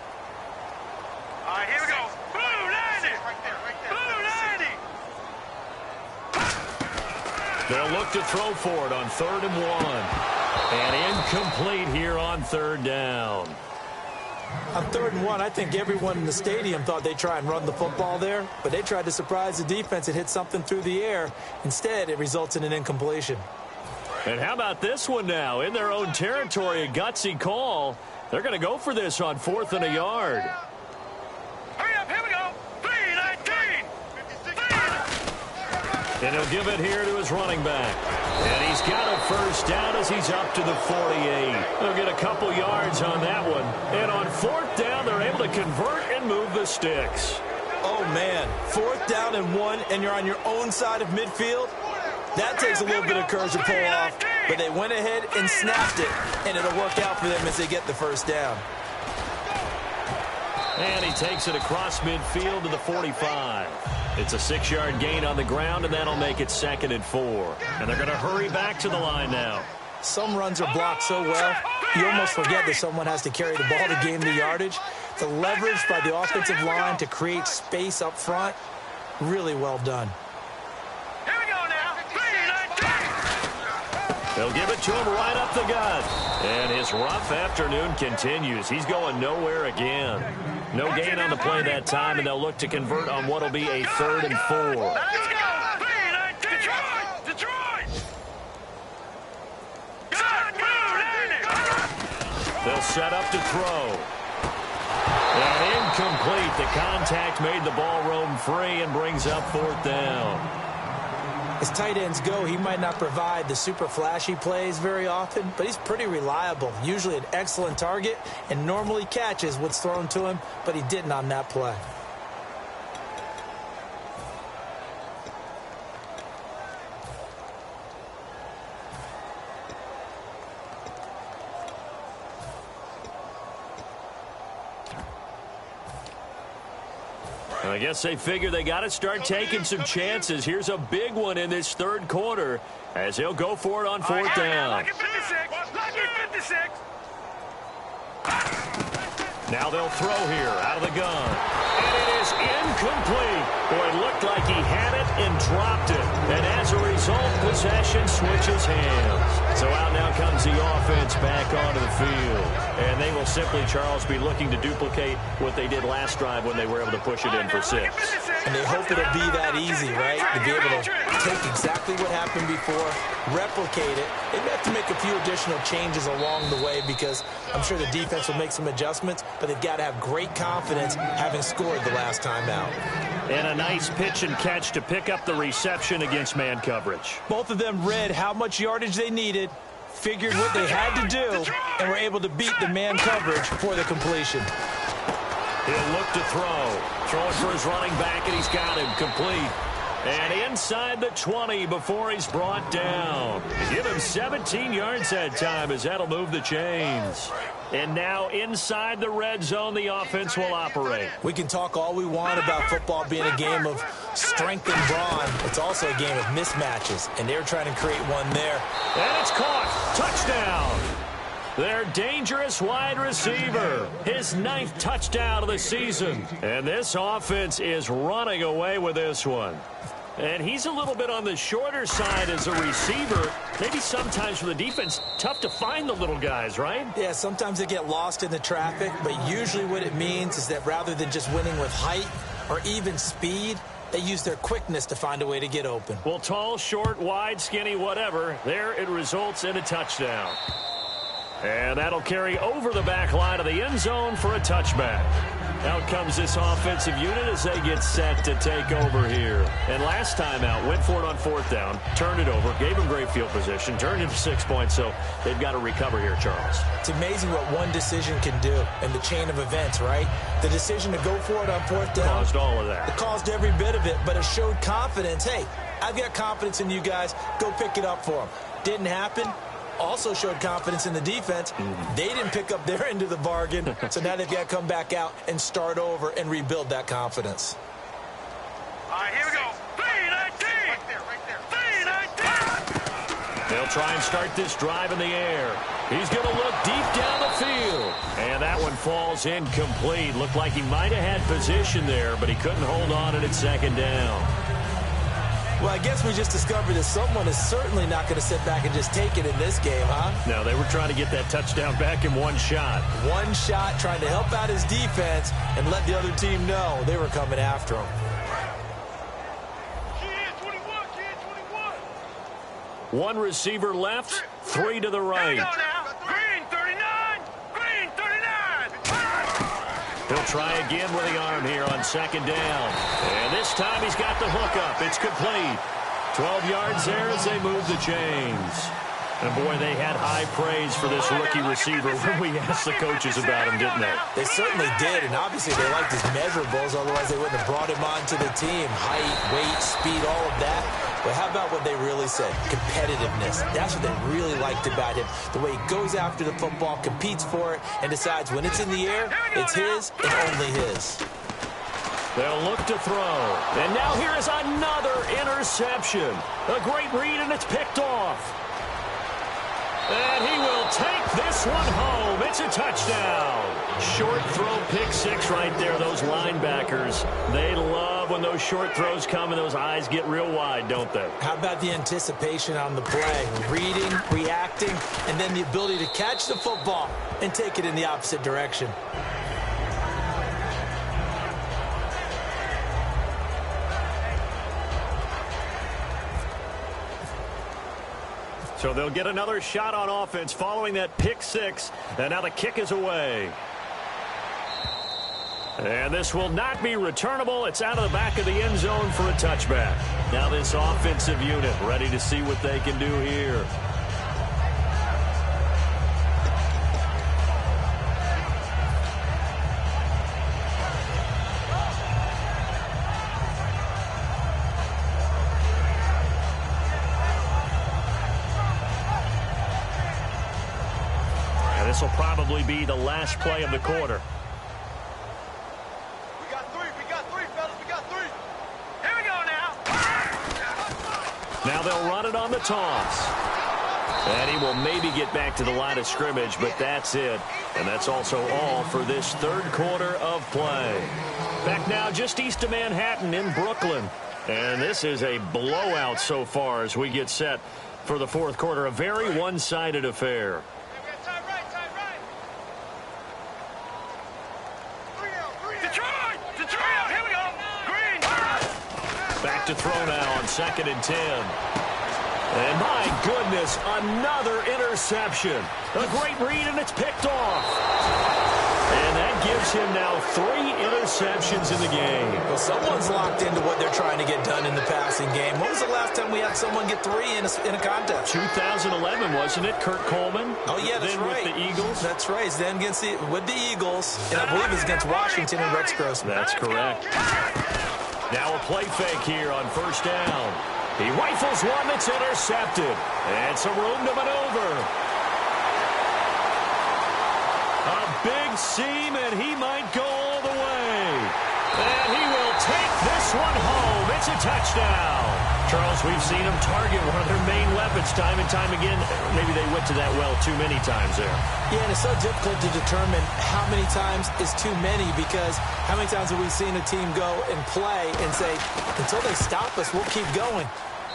All right, here we go. Blue 90. Blue 90. They'll look to throw for it on 3rd and 1. And incomplete here on 3rd down. On 3rd and 1, I think everyone in the stadium thought they'd try and run the football there, but they tried to surprise the defense and hit something through the air. Instead, it results in an incompletion. And how about this one now? In their own territory, a gutsy call. They're going to go for this on 4th and a yard. Hurry up, here we go. 319. And he'll give it here to his running back. And he's got a first down as he's up to the 48. They'll get a couple yards on that one. And on 4th down, they're able to convert and move the sticks. Oh, man. 4th down and 1, and you're on your own side of midfield? That takes a little bit of courage to pull off. But they went ahead and snapped it, and it'll work out for them as they get the first down. And he takes it across midfield to the 45. It's a 6-yard gain on the ground, and that'll make it 2nd and 4. And they're going to hurry back to the line now. Some runs are blocked so well, you almost forget that someone has to carry the ball to gain the yardage. The leverage by the offensive line to create space up front, really well done. Here we go now. 319. They'll give it to him right up the gut. And his rough afternoon continues. He's going nowhere again. No gain on the play that time, and they'll look to convert on what will be a 3rd and 4. Let's go. 319. Detroit. Detroit. Good. They'll set up to throw. And incomplete. The contact made the ball roam free and brings up 4th down. As tight ends go, he might not provide the super flashy plays very often, but he's pretty reliable. Usually an excellent target and normally catches what's thrown to him, but he didn't on that play. I guess they figure they got to start taking some chances. Here's a big one in this 3rd quarter as he'll go for it on 4th down. Now they'll throw here out of the gun. And it is incomplete. Boy, it looked like he had it and dropped it. And as a result, possession switches hands. So out now comes the offense back onto the field. And they will simply, Charles, be looking to duplicate what they did last drive when they were able to push it in for 6. And they hope it'll be that easy, right? To be able to take exactly what happened before, replicate it. They may have to make a few additional changes along the way because I'm sure the defense will make some adjustments, but they've got to have great confidence having scored the last time out. And a nice pitch and catch to pick up the reception against man coverage. Both of them read how much yardage they needed, figured what they had to do, and were able to beat the man coverage for the completion. He'll look to throw. Throwing for his running back, and he's got him complete. And inside the 20 before he's brought down. Give him 17 yards that time as that'll move the chains. And now inside the red zone, the offense will operate. We can talk all we want about football being a game of strength and brawn. It's also a game of mismatches, and they're trying to create one there. And it's caught. Touchdown. Their dangerous wide receiver. His 9th touchdown of the season. And this offense is running away with this one. And he's a little bit on the shorter side as a receiver. Maybe sometimes for the defense, tough to find the little guys, right? Yeah, sometimes they get lost in the traffic, but usually what it means is that rather than just winning with height or even speed, they use their quickness to find a way to get open. Well, tall, short, wide, skinny, whatever, there it results in a touchdown. And that'll carry over the back line of the end zone for a touchback. Out comes this offensive unit as they get set to take over here. And last time out, went for it on 4th down, turned it over, gave them great field position, turned it to 6 points, so they've got to recover here, Charles. It's amazing what one decision can do in the chain of events, right? The decision to go for it on 4th down. Caused all of that. It caused every bit of it, but it showed confidence. Hey, I've got confidence in you guys. Go pick it up for them. Didn't happen. Also showed confidence in the defense. They didn't pick up their end of the bargain, so now they've got to come back out and start over and rebuild that confidence. All right, here we go. 3-19. Right there. 3-19. They'll try and start this drive in the air. He's going to look deep down the field. And that one falls incomplete. Looked like he might have had position there, but he couldn't hold on it at 2nd down. Well, I guess we just discovered that someone is certainly not going to sit back and just take it in this game, huh? No, they were trying to get that touchdown back in one shot. One shot, trying to help out his defense and let the other team know they were coming after him. One receiver left, 3 to the right. Green 39. Green 39. He'll try again with the arm here on 2nd down. And this time he's got the hook up. It's complete. 12 yards there as they move the chains. And, boy, they had high praise for this rookie receiver when we asked the coaches about him, didn't they? They certainly did, and obviously they liked his measurables, otherwise they wouldn't have brought him onto the team. Height, weight, speed, all of that. But how about what they really said? Competitiveness. That's what they really liked about him. The way he goes after the football, competes for it, and decides when it's in the air, it's his and only his. They'll look to throw. And now here is another interception. A great read, and it's picked off. And he will take this one home. It's a touchdown. Short throw, pick 6 right there. Those linebackers, they love when those short throws come and those eyes get real wide, don't they? How about the anticipation on the play? Reading, reacting, and then the ability to catch the football and take it in the opposite direction. So they'll get another shot on offense following that pick six. And now the kick is away. And this will not be returnable. It's out of the back of the end zone for a touchback. Now this offensive unit ready to see what they can do here. This will probably be the last play of the quarter. We got three, fellas, we got three. Here we go now. Now they'll run it on the toss. And he will maybe get back to the line of scrimmage, but that's it. And that's also all for this third quarter of play. Back now just east of Manhattan in Brooklyn. And this is a blowout so far as we get set for the fourth quarter. A very one-sided affair. Back to throw now on 2nd and 10. And my goodness, another interception. A great read, and it's picked off. And that gives him now 3 interceptions in the game. Well, someone's locked into what they're trying to get done in the passing game. When was the last time we had someone get 3 in a contest? 2011, wasn't it? Kurt Coleman. Oh, yeah, that's then right. With the Eagles. That's right. Then with the Eagles. And I believe it's against Washington and Rex Grossman. That's correct. Now a play fake here on first down. He rifles one that's intercepted. And some room to maneuver. A big seam, and he might go all the way. And he will take this one home. It's a touchdown. Charles, we've seen him target one of their main weapons time and time again. Maybe they went to that well too many times there. Yeah, and it's so difficult to determine how many times is too many, because how many times have we seen a team go and play and say, until they stop us, we'll keep going.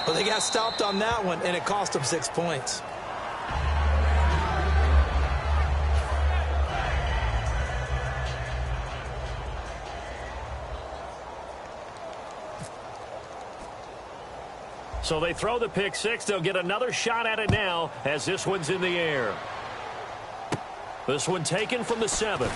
Well, they got stopped on that one, and it cost them 6 points. So they throw the pick six. They'll get another shot at it now as this one's in the air. This one taken from the 7.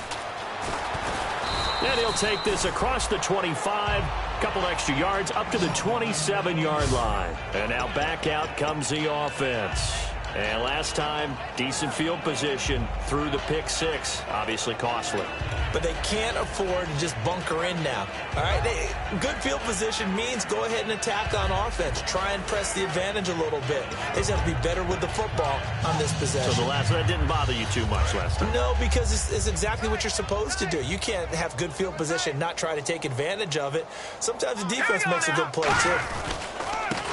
And he'll take this across the 25. Couple extra yards up to the 27-yard line. And now back out comes the offense. And last time, decent field position through the pick six. Obviously costly. But they can't afford to just bunker in now. All right, good field position means go ahead and attack on offense. Try and press the advantage a little bit. They just have to be better with the football on this possession. So that didn't bother you too much last time? No, because it's exactly what you're supposed to do. You can't have good field position, not try to take advantage of it. Sometimes the defense makes a good play, too.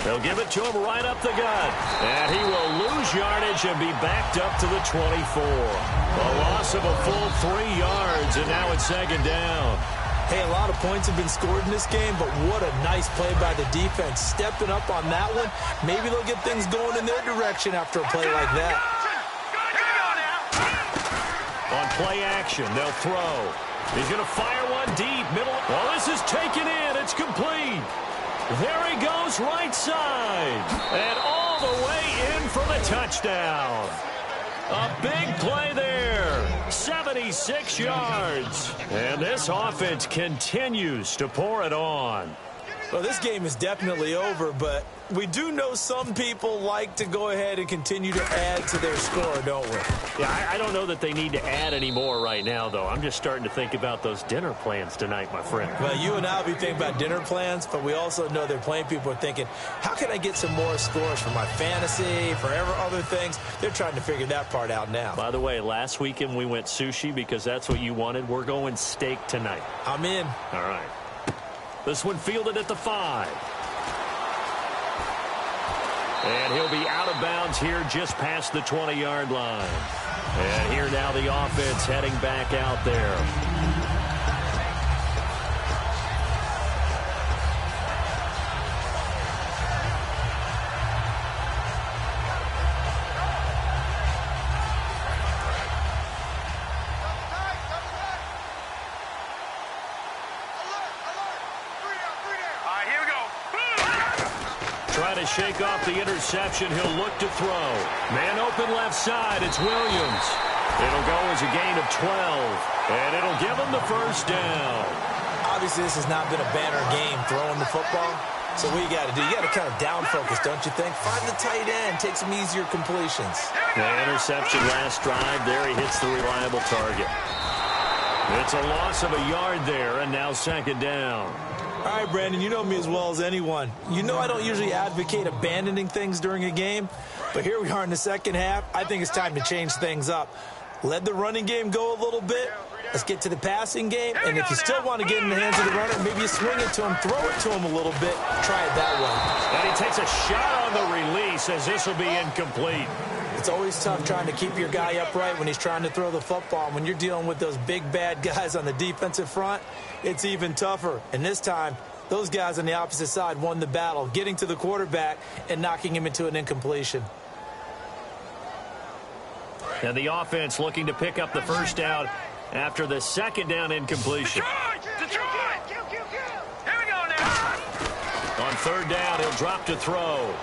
They'll give it to him right up the gut. And he will lose yardage and be backed up to the 24. A loss of a full 3 yards, and now it's 2nd down. Hey, a lot of points have been scored in this game, but what a nice play by the defense. Stepping up on that one, maybe they'll get things going in their direction after a play like that. On play action, they'll throw. He's going to fire one deep, middle. Well, this is taken in. It's complete. There he goes, right side. And all the way in for the touchdown. A big play there. 76 yards. And this offense continues to pour it on. Well, this game is definitely over, but we do know some people like to go ahead and continue to add to their score, don't we? Yeah, I don't know that they need to add any more right now, though. I'm just starting to think about those dinner plans tonight, my friend. Well, you and I will be thinking about dinner plans, but we also know they're playing people are thinking, how can I get some more scores for my fantasy, for other things? They're trying to figure that part out now. By the way, last weekend we went sushi because that's what you wanted. We're going steak tonight. I'm in. All right. This one fielded at the 5. And he'll be out of bounds here just past the 20-yard line. And here now the offense heading back out there. to shake off the interception. He'll look to throw. Man open left side. It's Williams. It'll go as a gain of 12, and it'll give him the first down. Obviously, this has not been a banner game throwing the football. So what you got to do, you got to kind of down focus, don't you think? Find the tight end, take some easier completions. The interception last drive there. He hits the reliable target. It's a loss of a yard there, and now second down. All right, Brandon, you know me as well as anyone. You know I don't usually advocate abandoning things during a game, but here we are in the second half. I think it's time to change things up. Let the running game go a little bit. Let's get to the passing game, and if you still want to get in the hands of the runner, maybe you swing it to him, throw it to him a little bit, try it that way. And he takes a shot on the release as this will be incomplete. It's always tough trying to keep your guy upright when he's trying to throw the football. When you're dealing with those big, bad guys on the defensive front, it's even tougher. And this time, those guys on the opposite side won the battle, getting to the quarterback and knocking him into an incompletion. And the offense looking to pick up the first down after the second down incompletion. Detroit! Here we go now. On third down, he'll drop to throw.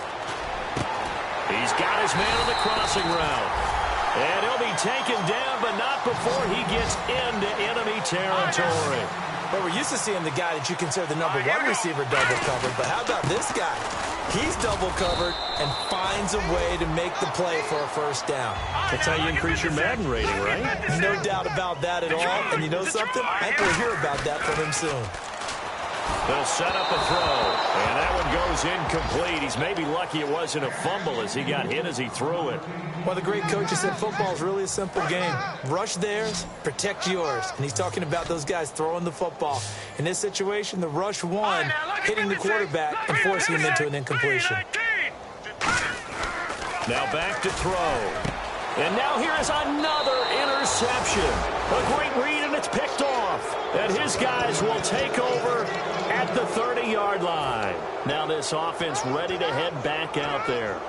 He's got his man on the crossing route. And he'll be taken down, but not before he gets into enemy territory. Well, we're used to seeing the guy that you consider the number one receiver double covered, but how about this guy? He's double covered and finds a way to make the play for a first down. That's how you increase your Madden rating, right? No doubt about that at all. And you know something? I think we'll hear about that from him soon. They'll set up a throw, and that one goes incomplete. He's maybe lucky it wasn't a fumble as he got hit as he threw it. Well, the great coach has said football is really a simple game. Rush theirs, protect yours. And he's talking about those guys throwing the football. In this situation, the rush won, hitting the quarterback and forcing him into an incompletion. Now back to throw. And now here is another interception. A great read, and it's picked off. And his guys will take over at the 30-yard line. Now this offense ready to head back out there.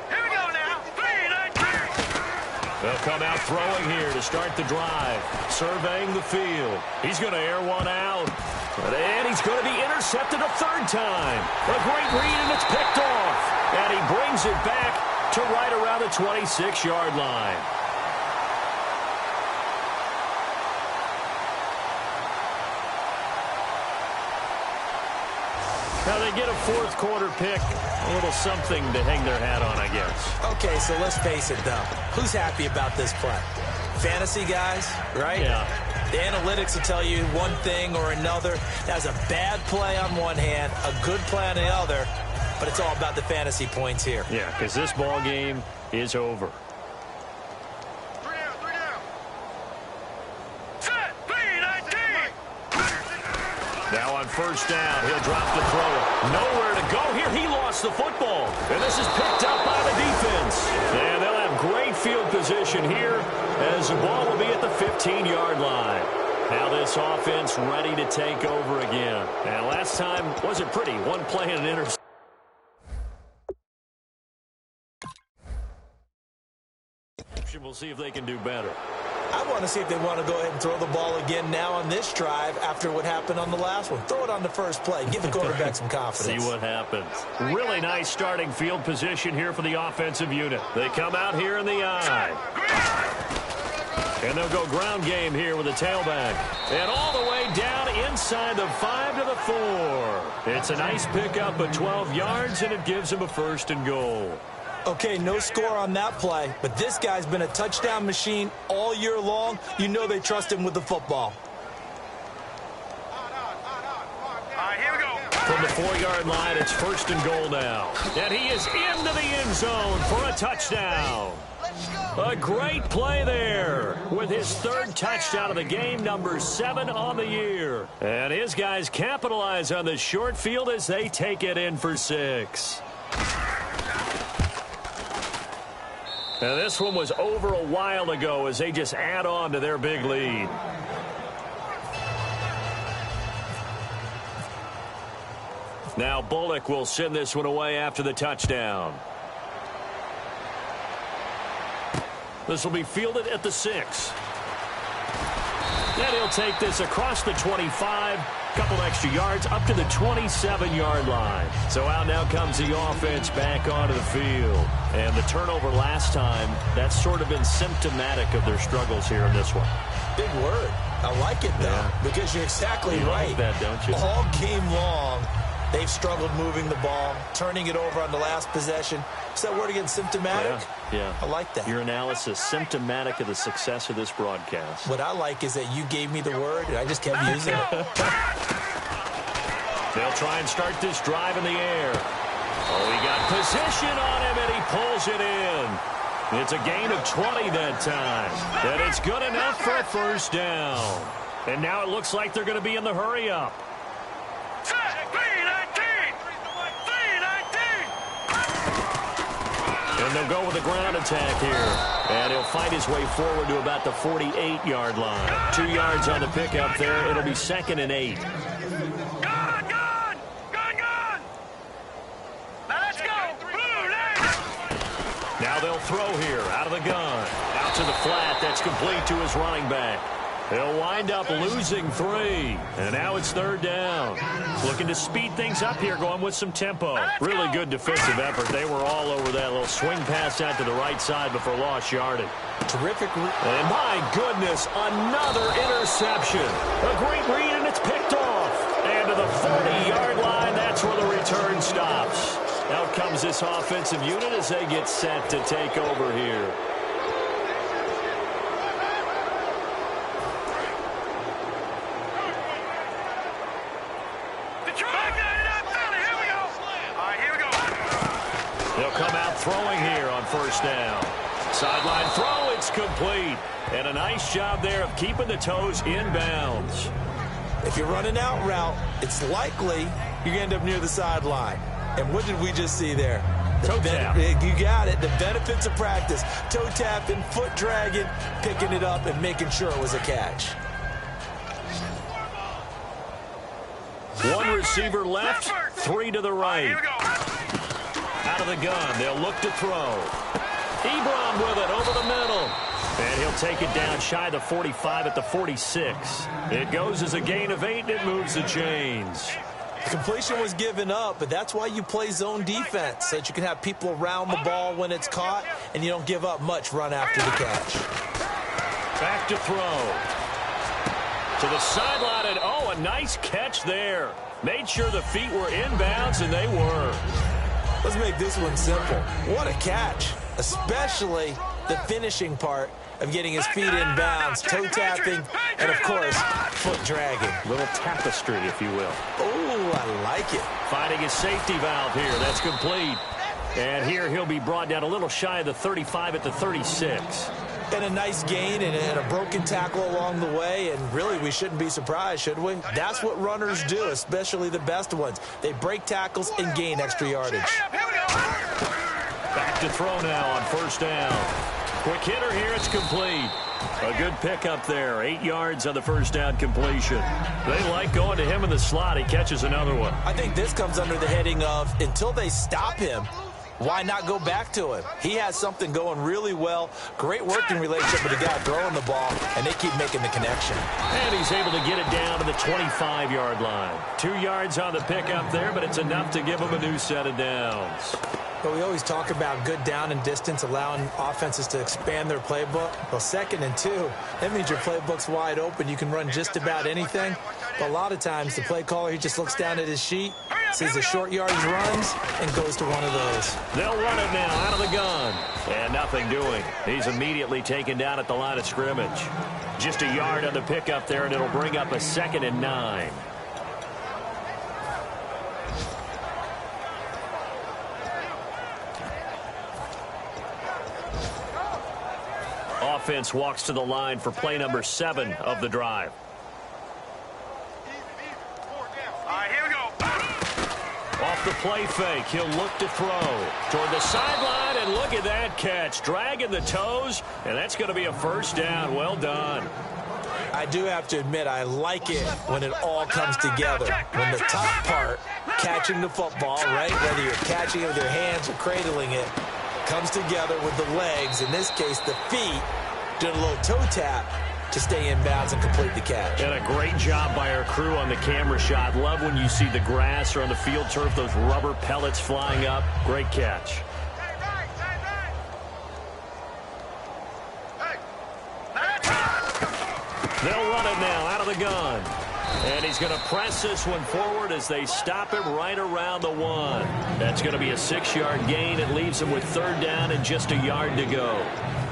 Here we go now. 3-19. They'll come out throwing here to start the drive. Surveying the field. He's going to air one out. And he's going to be intercepted a third time. A great read, and it's picked off. And he brings it back to right around the 26-yard line. Now they get a fourth quarter pick. A little something to hang their hat on, I guess. Okay, so let's face it, though. Who's happy about this play? Fantasy guys, right? Yeah. The analytics will tell you one thing or another. That's a bad play on one hand, a good play on the other, but it's all about the fantasy points here. Yeah, because this ball game is over. 3 down. Set. 3-19. Now on first down, he'll drop the throw. Nowhere to go here. He lost the football. And this is picked up by the defense. And they'll have great field position here as the ball will be at the 15-yard line. Now this offense ready to take over again. And last time wasn't pretty. One play and an interception. We'll see if they can do better. I want to see if they want to go ahead and throw the ball again now on this drive after what happened on the last one. Throw it on the first play. Give the quarterback some confidence. See what happens. Really nice starting field position here for the offensive unit. They come out here in the eye. And they'll go ground game here with a tailback. And all the way down inside the 5 to the 4. It's a nice pickup of 12 yards, and it gives them a first and goal. Okay, no score on that play, but this guy's been a touchdown machine all year long. You know they trust him with the football. All right, here we go. From the 4-yard line, it's first and goal now. And he is into the end zone for a touchdown. A great play there with his third touchdown of the game, number 7 on the year. And his guys capitalize on the short field as they take it in for 6. Now this one was over a while ago as they just add on to their big lead. Now Bullock will send this one away after the touchdown. This will be fielded at the 6. And he'll take this across the 25, couple extra yards, up to the 27-yard line. So out now comes the offense back onto the field. And the turnover last time, that's sort of been symptomatic of their struggles here in this one. Big word. I like it, though, because you're exactly right. Like that, don't you? All game long, they've struggled moving the ball, turning it over on the last possession. Is that word again, symptomatic? Yeah. I like that. Your analysis, symptomatic of the success of this broadcast. What I like is that you gave me the word, and I just kept using it. They'll try and start this drive in the air. Oh, he got position on him, and he pulls it in. It's a gain of 20 that time. And it's good enough for a first down. And now it looks like they're going to be in the hurry-up. And they'll go with a ground attack here. And he'll fight his way forward to about the 48-yard line. 2 yards on the pickup there. It'll be 2nd and 8. Now they'll throw here out of the gun. Out to the flat. That's complete to his running back. They'll wind up losing 3. And now it's 3rd down. Looking to speed things up here, going with some tempo. Really good defensive effort. They were all over that little swing pass out to the right side before lost yardage. Terrific. And my goodness, another interception. A great read, and it's picked off. And to the 40-yard line, that's where the return stops. Out comes this offensive unit as they get set to take over here. They'll come out throwing here on first down. Sideline throw, it's complete. And a nice job there of keeping the toes in bounds. If you're running out route, it's likely you're going to end up near the sideline. And what did we just see there? Toe tap. You got it. The benefits of practice. Toe tapping, foot dragging, picking it up, and making sure it was a catch. One receiver left, 3 to the right. Out of the gun, they'll look to throw. Ebron with it over the middle. And he'll take it down shy of the 45 at the 46. It goes as a gain of 8, and it moves the chains. The completion was given up, but that's why you play zone defense, so that you can have people around the ball when it's caught, and you don't give up much run after the catch. Back to throw. To the sideline, and oh, a nice catch there. Made sure the feet were inbounds, and they were. Let's make this one simple. What a catch, especially the finishing part of getting his feet in bounds, toe tapping, and of course, foot dragging. Little tapestry, if you will. Oh, I like it. Finding his safety valve here. That's complete. And here he'll be brought down a little shy of the 35 at the 36. And a nice gain and a broken tackle along the way, and really we shouldn't be surprised, should we? That's what runners do, especially the best ones. They break tackles and gain extra yardage. Back to throw now on first down. Quick hitter here, it's complete. A good pickup there, 8 yards on the first down completion. They like going to him in the slot. He catches another one. I think this comes under the heading of, until they stop him, why not go back to him? He has something going really well. Great working relationship with the guy throwing the ball, and they keep making the connection. And he's able to get it down to the 25-yard line. 2 yards on the pickup there, but it's enough to give him a new set of downs. But we always talk about good down and distance, allowing offenses to expand their playbook. Well, 2nd and 2, that means your playbook's wide open. You can run just about anything. But a lot of times, the play caller, he just looks down at his sheet, sees the short yardage runs, and goes to one of those. They'll run it now out of the gun. And nothing doing. He's immediately taken down at the line of scrimmage. Just a yard on the pickup there, and it'll bring up a 2nd and 9. Offense walks to the line for play number 7 of the drive. All right, here we go. Off the play fake, he'll look to throw toward the sideline, and look at that catch. Dragging the toes, and that's going to be a first down. Well done. I do have to admit, I like it when it all comes together. When the top part, catching the football, right, whether you're catching it with your hands or cradling it, comes together with the legs, in this case the feet, doing a little toe tap to stay in bounds and complete the catch. And a great job by our crew on the camera shot. Love when you see the grass or on the field turf, those rubber pellets flying up. Great catch. They'll run it now out of the gun. And he's going to press this one forward as they stop him right around the 1. That's going to be a 6-yard gain. It leaves him with 3rd down and just a yard to go.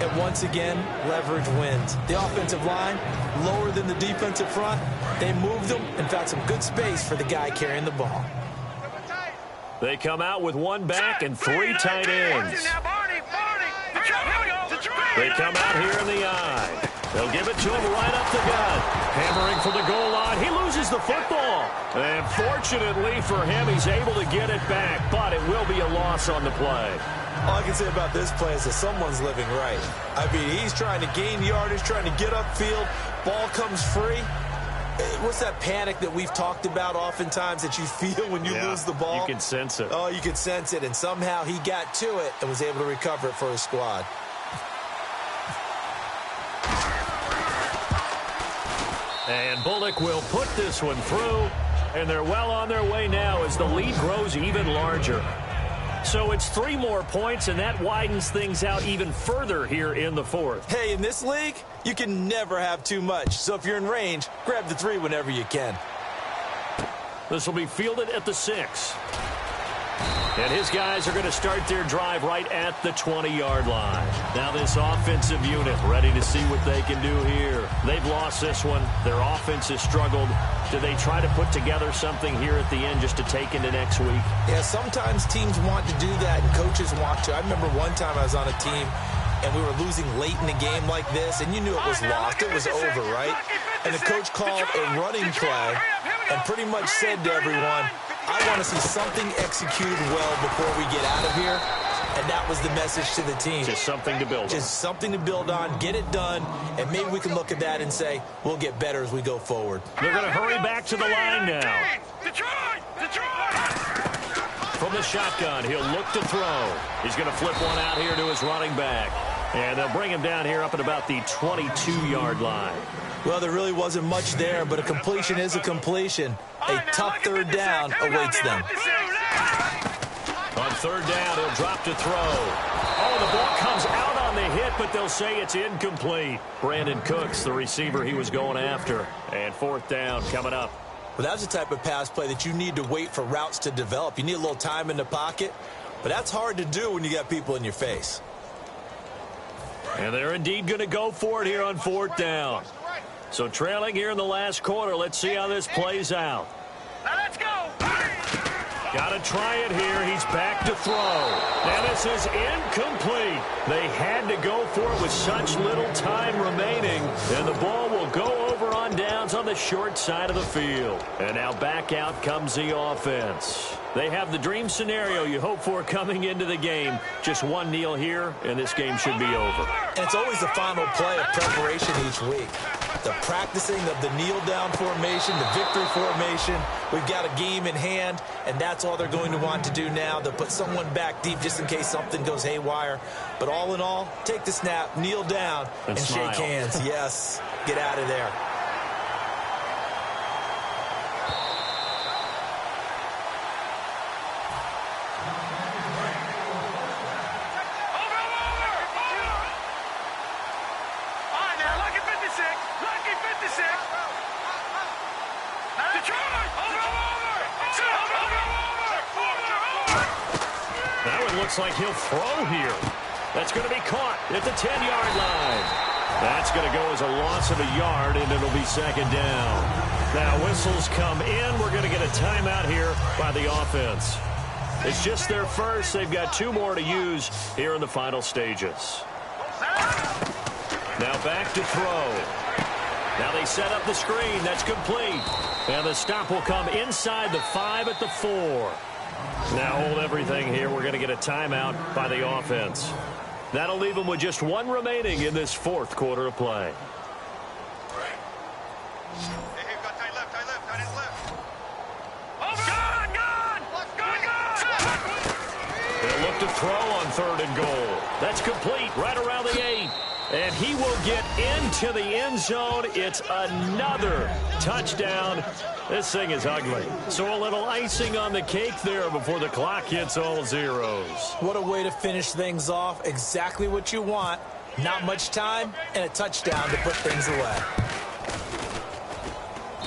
And once again, leverage wins. The offensive line, lower than the defensive front. They moved them and found some good space for the guy carrying the ball. They come out with 1 back and 3 tight ends. They come out here in the eye. They'll give it to him right up the gut. Hammering for the goal line. He loses the football. And fortunately for him, he's able to get it back. But it will be a loss on the play. All I can say about this play is that someone's living right. I mean, he's trying to gain yardage, trying to get upfield. Ball comes free. What's that panic that we've talked about oftentimes that you feel when you lose the ball? You can sense it. Oh, you can sense it. And somehow he got to it and was able to recover it for his squad. And Bullock will put this one through, and they're well on their way now as the lead grows even larger. So it's 3 more points, and that widens things out even further here in the 4th. Hey, in this league, you can never have too much. So if you're in range, grab the 3 whenever you can. This will be fielded at the 6. And his guys are going to start their drive right at the 20-yard line. Now this offensive unit ready to see what they can do here. They've lost this one. Their offense has struggled. Do they try to put together something here at the end just to take into next week? Yeah, sometimes teams want to do that and coaches want to. I remember one time I was on a team and we were losing late in the game like this, and you knew it was lost. It was over, right? And the coach called a running play and pretty much said to everyone, I want to see something executed well before we get out of here. And that was the message to the team. Just something to build on. Just something to build on, get it done, and maybe we can look at that and say, we'll get better as we go forward. They're going to hurry back to the line now. From the shotgun, he'll look to throw. He's going to flip one out here to his running back. And they'll bring him down here up at about the 22-yard line. Well, there really wasn't much there, but a completion is a completion. A tough 3rd down awaits them. On 3rd down, he'll drop to throw. Oh, the ball comes out on the hit, but they'll say it's incomplete. Brandon Cooks, the receiver he was going after. And 4th down coming up. Well, that's the type of pass play that you need to wait for routes to develop. You need a little time in the pocket, but that's hard to do when you got people in your face. And they're indeed going to go for it here on 4th down. So trailing here in the last quarter, let's see how this plays out. Now let's go. Got to try it here. He's back to throw. And this is incomplete. They had to go for it with such little time remaining. And the ball will go over on downs on the short side of the field. And now back out comes the offense. They have the dream scenario you hope for coming into the game. Just one kneel here, and this game should be over. And it's always the final play of preparation each week. The practicing of the kneel-down formation, the victory formation. We've got a game in hand, and that's all they're going to want to do now. They'll put someone back deep just in case something goes haywire. But all in all, take the snap, kneel down, and smile. shake hands. Yes, get out of there. Looks like he'll throw here. That's going to be caught at the 10-yard line. That's going to go as a loss of a yard, and it'll be 2nd down. Now whistles come in. We're going to get a timeout here by the offense. It's just their first. They've got 2 more to use here in the final stages. Now back to throw. Now they set up the screen. That's complete. And the stop will come inside the 5 at the 4. Now hold everything here. We're going to get a timeout by the offense. That'll leave them with just 1 remaining in this 4th quarter of play. They'll look to throw on 3rd and goal. That's complete right around the 8. And he will get into the end zone. It's another touchdown. This thing is ugly. So a little icing on the cake there before the clock hits all zeros. What a way to finish things off. Exactly what you want. Not much time and a touchdown to put things away.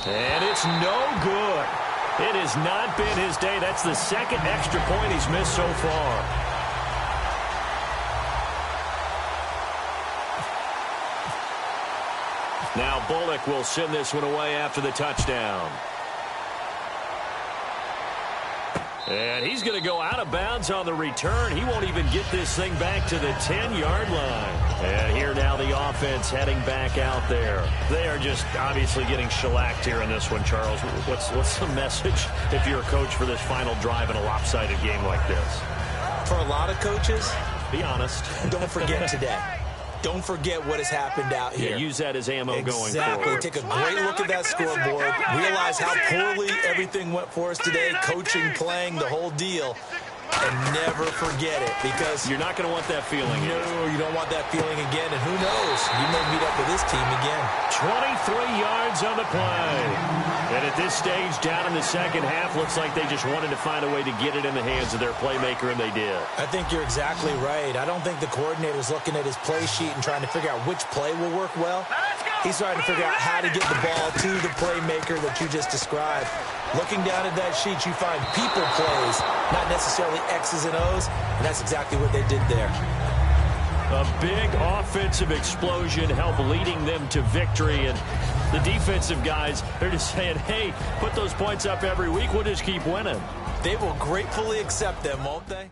And it's no good. It has not been his day. That's the second extra point he's missed so far. Now Bullock will send this one away after the touchdown. And he's going to go out of bounds on the return. He won't even get this thing back to the 10-yard line. And here now the offense heading back out there. They are just obviously getting shellacked here in this one, Charles. What's the message if you're a coach for this final drive in a lopsided game like this? For a lot of coaches, be honest. Don't forget today. Don't forget what has happened out here. Yeah, use that as ammo going forward. Exactly. Take a great look at that scoreboard. Realize how poorly everything went for us today. Coaching, playing, the whole deal. And never forget it, because you're not going to want that feeling. No, you don't want that feeling again. And who knows? You may meet up with this team again. 23 yards on the play. And at this stage, down in the second half, looks like they just wanted to find a way to get it in the hands of their playmaker, and they did. I think you're exactly right. I don't think the coordinator's looking at his play sheet and trying to figure out which play will work well. He's trying to figure out how to get the ball to the playmaker that you just described. Looking down at that sheet, you find people plays, not necessarily X's and O's, and that's exactly what they did there. A big offensive explosion helped leading them to victory, and the defensive guys, they're just saying, hey, put those points up every week, we'll just keep winning. They will gratefully accept them, won't they?